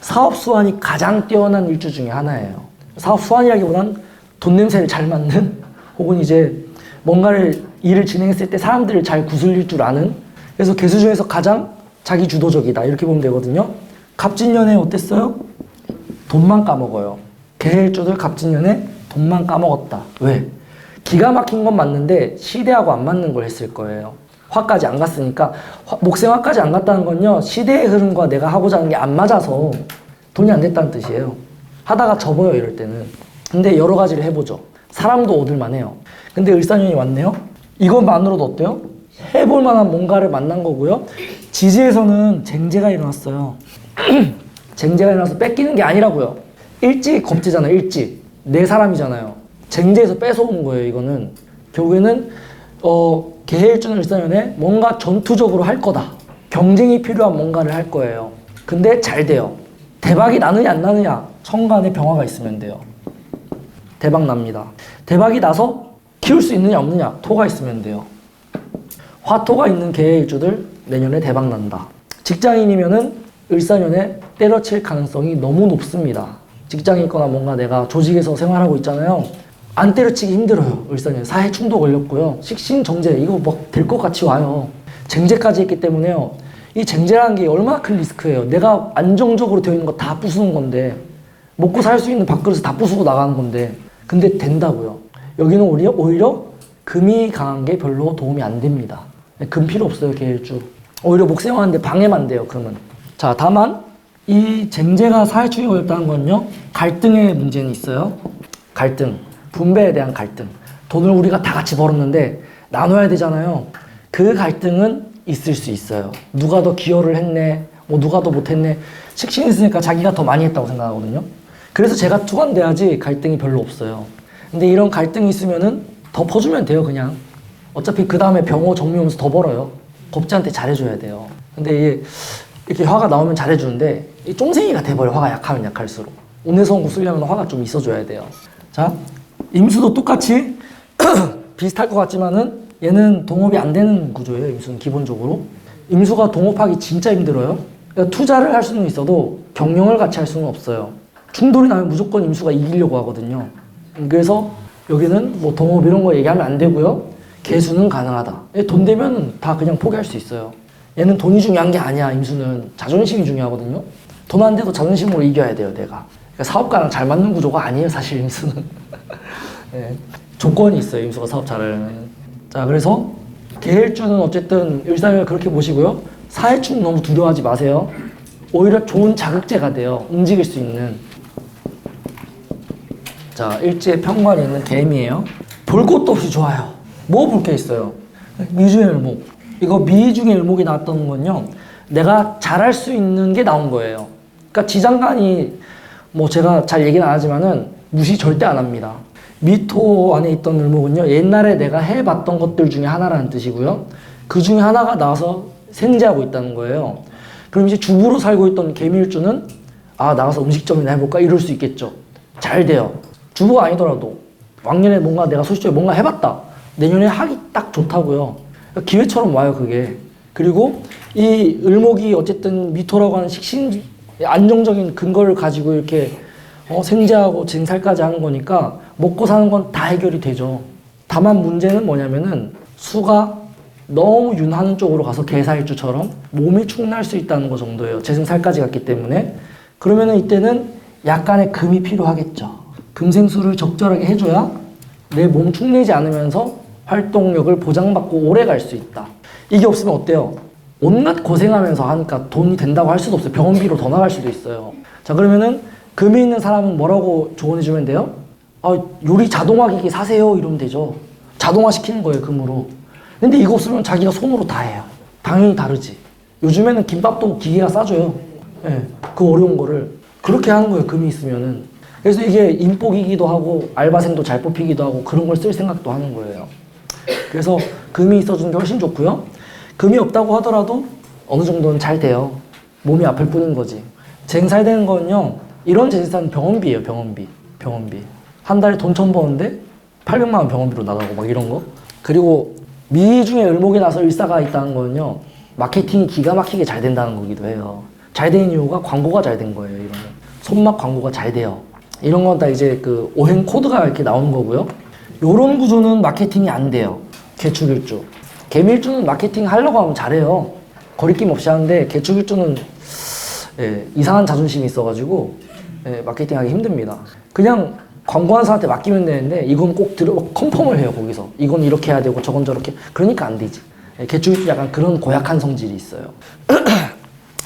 사업 수완이 가장 뛰어난 일주 중에 하나예요. 사업 수완이라기보단 돈 냄새를 잘 맡는, 혹은 이제 뭔가를 일을 진행했을 때 사람들을 잘 구슬릴 줄 아는. 그래서 개수 중에서 가장 자기 주도적이다, 이렇게 보면 되거든요. 갑진년에 어땠어요? 돈만 까먹어요. 계일주들 갑진년에 돈만 까먹었다. 왜? 기가 막힌 건 맞는데 시대하고 안 맞는 걸 했을 거예요. 화까지 안 갔으니까. 목생화까지 안 갔다는 건요, 시대의 흐름과 내가 하고자 하는 게 안 맞아서 돈이 안 됐다는 뜻이에요. 하다가 접어요, 이럴 때는. 근데 여러 가지를 해보죠. 사람도 얻을만 해요. 근데 을사년이 왔네요. 이것만으로도 어때요? 해볼 만한 뭔가를 만난 거고요. 지지에서는 쟁제가 일어났어요. 쟁제가 일어나서 뺏기는 게 아니라고요. 일찍 겁제잖아요, 일찍. 내 사람이잖아요. 쟁제에서 뺏어온 거예요, 이거는. 결국에는 계일주는 을사년에 뭔가 전투적으로 할 거다. 경쟁이 필요한 뭔가를 할 거예요. 근데 잘 돼요. 대박이 나느냐 안 나느냐, 천간에 병화가 있으면 돼요. 대박 납니다. 대박이 나서 키울 수 있느냐 없느냐, 토가 있으면 돼요. 화토가 있는 계일주들 내년에 대박 난다. 직장인이면은 을사년에 때려칠 가능성이 너무 높습니다. 직장에 있거나 뭔가 내가 조직에서 생활하고 있잖아요. 안 때려치기 힘들어요, 을사년에. 사해충도 걸렸고요. 식신정제, 이거 막 될 것 같이 와요. 쟁제까지 했기 때문에요. 이 쟁제라는 게 얼마나 큰 리스크예요. 내가 안정적으로 되어 있는 거 다 부수는 건데, 먹고 살 수 있는 밥그릇을 다 부수고 나가는 건데, 근데 된다고요. 여기는 오히려 금이 강한 게 별로 도움이 안 됩니다. 금 필요 없어요, 계일주. 오히려 목생하는데 방해만 돼요, 금은. 자, 다만 이 쟁제가 사회축이 어렵다는 건요, 갈등의 문제는 있어요. 갈등, 분배에 대한 갈등. 돈을 우리가 다 같이 벌었는데 나눠야 되잖아요. 그 갈등은 있을 수 있어요. 누가 더 기여를 했네, 뭐 누가 더 못했네. 식신이 있으니까 자기가 더 많이 했다고 생각하거든요. 그래서 제가 투관돼야지 갈등이 별로 없어요. 근데 이런 갈등이 있으면은 더 퍼주면 돼요, 그냥. 어차피 그 다음에 병호 정미 오면서 더 벌어요. 겁지한테 잘해줘야 돼요. 근데 이게 이렇게 화가 나오면 잘해주는데 이 쫑생이가 돼버려, 화가 약하면 약할수록. 운해성구 쓰려면 화가 좀 있어줘야 돼요. 자, 임수도 똑같이 비슷할 것 같지만은 얘는 동업이 안 되는 구조예요, 임수는 기본적으로. 임수가 동업하기 진짜 힘들어요. 그러니까 투자를 할 수는 있어도 경영을 같이 할 수는 없어요. 충돌이 나면 무조건 임수가 이기려고 하거든요. 그래서 여기는 뭐 동업 이런 거 얘기하면 안 되고요. 개수는 가능하다. 돈 되면 다 그냥 포기할 수 있어요. 얘는 돈이 중요한 게 아니야, 임수는. 자존심이 중요하거든요. 돈 안 돼도 자존심으로 이겨야 돼요, 내가. 그러니까 사업가랑 잘 맞는 구조가 아니에요, 사실 임수는. 네. 조건이 있어요, 임수가 사업 잘하려면. 자, 그래서 계일주는 어쨌든 일상을 그렇게 보시고요. 사회축 너무 두려워하지 마세요. 오히려 좋은 자극제가 돼요, 움직일 수 있는. 자, 일지에 평관이 있는 개미예요. 볼 것도 없이 좋아요. 뭐 볼 게 있어요? 미중의 을목. 이거 미중의 을목이 나왔던 건요, 내가 잘할 수 있는 게 나온 거예요. 그러니까 지장간이 뭐 제가 잘 얘기는 안 하지만은 무시 절대 안 합니다. 미토 안에 있던 을목은요, 옛날에 내가 해봤던 것들 중에 하나라는 뜻이고요. 그 중에 하나가 나와서 생재하고 있다는 거예요. 그럼 이제 주부로 살고 있던 개미일주는 아, 나가서 음식점이나 해볼까 이럴 수 있겠죠. 잘 돼요. 주부가 아니더라도 왕년에 뭔가 내가 소식적으로 뭔가 해봤다. 내년에 하기 딱 좋다고요. 그러니까 기회처럼 와요, 그게. 그리고 이 을목이 어쨌든 미토라고 하는 식신, 안정적인 근거를 가지고 이렇게 생재하고 쟁살까지 하는 거니까 먹고 사는 건 다 해결이 되죠. 다만 문제는 뭐냐면은 수가 너무 윤하는 쪽으로 가서 개사일주처럼 몸이 축날 수 있다는 거 정도예요. 재생살까지 갔기 때문에. 그러면은 이때는 약간의 금이 필요하겠죠. 금생수를 적절하게 해줘야 내 몸 축내지 않으면서 활동력을 보장받고 오래 갈 수 있다. 이게 없으면 어때요? 온갖 고생하면서 하니까 돈이 된다고 할 수도 없어요. 병원비로 더 나갈 수도 있어요. 자, 그러면은 금이 있는 사람은 뭐라고 조언해주면 돼요? 아, 요리 자동화기기 사세요 이러면 되죠. 자동화 시키는 거예요, 금으로. 근데 이거 없으면 자기가 손으로 다 해요. 당연히 다르지. 요즘에는 김밥도 기계가 싸줘요. 네, 그 어려운 거를 그렇게 하는 거예요, 금이 있으면은. 그래서 이게 인복이기도 하고 알바생도 잘 뽑히기도 하고 그런 걸 쓸 생각도 하는 거예요. 그래서 금이 있어주는 게 훨씬 좋고요. 금이 없다고 하더라도 어느 정도는 잘 돼요. 몸이 아플 뿐인 거지. 쟁살되는 건요, 이런 재산은 병원비예요, 병원비. 한 달에 돈 1,000 버는데 800만 원 병원비로 나가고 막 이런 거. 그리고 미중에 을목이 나서 일사가 있다는 거는요, 마케팅이 기가 막히게 잘 된다는 거기도 해요. 잘 되는 이유가 광고가 잘 된 거예요, 이거는. 손맛 광고가 잘 돼요. 이런 건 다 이제 그 오행 코드가 이렇게 나오는 거고요. 요런 구조는 마케팅이 안 돼요. 개축일주. 개미일주는 마케팅 하려고 하면 잘해요. 거리낌 없이 하는데 개축일주는 이상한 자존심이 있어가지고 마케팅하기 힘듭니다. 그냥 광고하는 사람한테 맡기면 되는데 이건 꼭 컨펌을 해요, 거기서. 이건 이렇게 해야 되고 저건 저렇게. 그러니까 안 되지. 개축일주 약간 그런 고약한 성질이 있어요.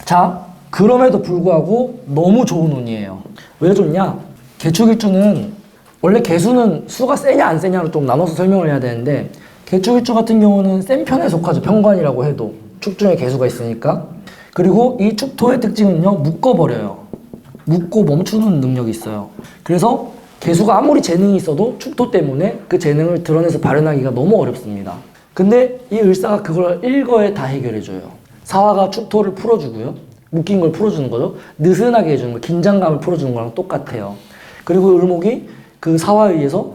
자, 그럼에도 불구하고 너무 좋은 운이에요. 왜 좋냐? 개축일주는 원래 개수는 수가 세냐 안 세냐로 좀 나눠서 설명을 해야 되는데, 개축일주 같은 경우는 센 편에 속하죠. 평관이라고 해도 축 중에 개수가 있으니까. 그리고 이 축토의 특징은요, 묶어버려요. 묶고 멈추는 능력이 있어요. 그래서 개수가 아무리 재능이 있어도 축토 때문에 그 재능을 드러내서 발현하기가 너무 어렵습니다. 근데 이 을사가 그걸 일거에 다 해결해줘요. 사화가 축토를 풀어주고요. 묶인 걸 풀어주는 거죠. 느슨하게 해주는 거, 긴장감을 풀어주는 거랑 똑같아요. 그리고 을목이 그 사화에 의해서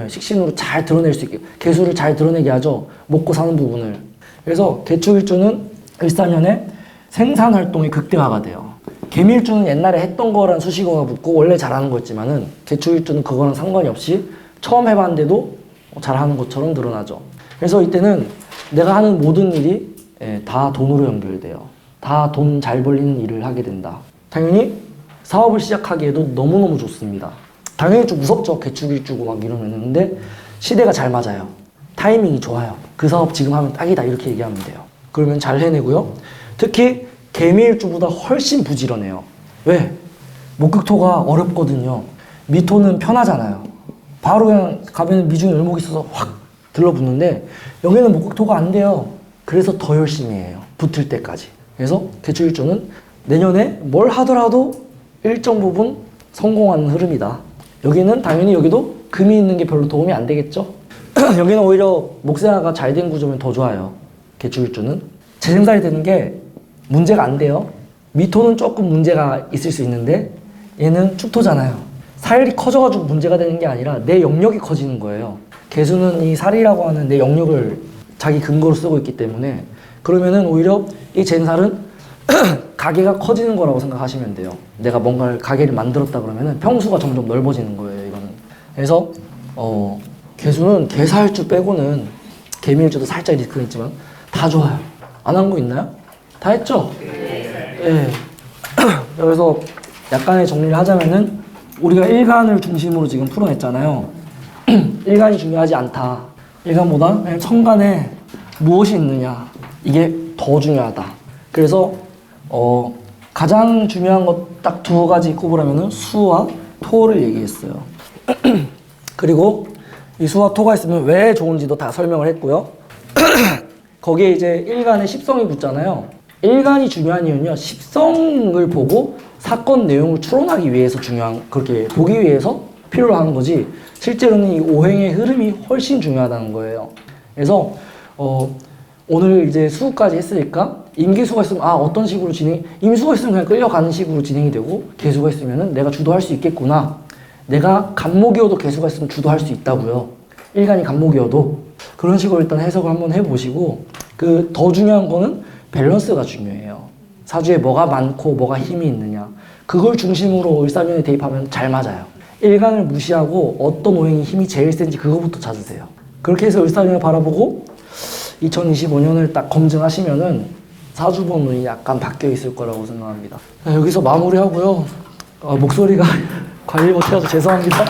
식신으로 잘 드러낼 수 있게, 개수를 잘 드러내게 하죠. 먹고 사는 부분을. 그래서 개축일주는 을사년에 생산활동이 극대화가 돼요. 개미일주는 옛날에 했던 거랑 수식어가 붙고 원래 잘하는 거였지만은, 개축일주는 그거랑 상관이 없이 처음 해봤는데도 잘하는 것처럼 드러나죠. 그래서 이때는 내가 하는 모든 일이 다 돈으로 연결돼요. 다 돈 잘 벌리는 일을 하게 된다. 당연히 사업을 시작하기에도 너무너무 좋습니다. 당연히 좀 무섭죠, 개축일주고 막 이러면은. 근데 시대가 잘 맞아요. 타이밍이 좋아요. 그 사업 지금 하면 딱이다 이렇게 얘기하면 돼요. 그러면 잘 해내고요. 특히 개미일주보다 훨씬 부지런해요. 왜? 목극토가 어렵거든요. 미토는 편하잖아요. 바로 그냥 가면 미중에 을목이 있어서 확 들러붙는데 여기는 목극토가 안 돼요. 그래서 더 열심히 해요. 붙을 때까지. 그래서 개축일주는 내년에 뭘 하더라도 일정 부분 성공하는 흐름이다. 여기는 당연히 여기도 금이 있는 게 별로 도움이 안 되겠죠. 여기는 오히려 목세화가 잘 된 구조면 더 좋아요. 개축일주는 재생살이 되는 게 문제가 안 돼요. 미토는 조금 문제가 있을 수 있는데 얘는 축토잖아요. 살이 커져가지고 문제가 되는 게 아니라 내 영역이 커지는 거예요. 개수는 이 살이라고 하는 내 영역을 자기 근거로 쓰고 있기 때문에 그러면은 오히려 이 젠살은 가게가 커지는 거라고 생각하시면 돼요. 내가 뭔가를 가게를 만들었다 그러면은 평수가 점점 넓어지는 거예요. 이거는. 그래서 개수는 개사일주 빼고는 개미일주도 살짝 리스크가 있지만 다 좋아요. 안 한 거 있나요? 다 했죠? 네. 그래서 약간의 정리를 하자면은 우리가 일간을 중심으로 지금 풀어냈잖아요. 일간이 중요하지 않다. 일간보다 그냥 천간에 무엇이 있느냐 이게 더 중요하다. 그래서 가장 중요한 것 딱 두 가지 꼽으라면은 수와 토를 얘기했어요. 그리고 이 수와 토가 있으면 왜 좋은지도 다 설명을 했고요. 거기에 이제 일간에 십성이 붙잖아요. 일간이 중요한 이유는요. 십성을 보고 사건 내용을 추론하기 위해서 그렇게 보기 위해서 필요로 하는 거지 실제로는 이 오행의 흐름이 훨씬 중요하다는 거예요. 그래서 오늘 이제 수까지 했으니까 임계수가 있으면 어떤 식으로 임수가 있으면 그냥 끌려가는 식으로 진행이 되고 개수가 있으면은 내가 주도할 수 있겠구나. 내가 간목이어도 개수가 있으면 주도할 수 있다고요. 일간이 간목이어도 그런 식으로 일단 해석을 한번 해보시고 그 더 중요한 거는 밸런스가 중요해요. 사주에 뭐가 많고 뭐가 힘이 있느냐 그걸 중심으로 을사년에 대입하면 잘 맞아요. 일간을 무시하고 어떤 오행이 힘이 제일 센지 그거부터 찾으세요. 그렇게 해서 을사년을 바라보고 2025년을 딱 검증하시면은 사주번 운이 약간 바뀌어 있을 거라고 생각합니다. 여기서 마무리하고요. 목소리가 관리 못해서 죄송합니다.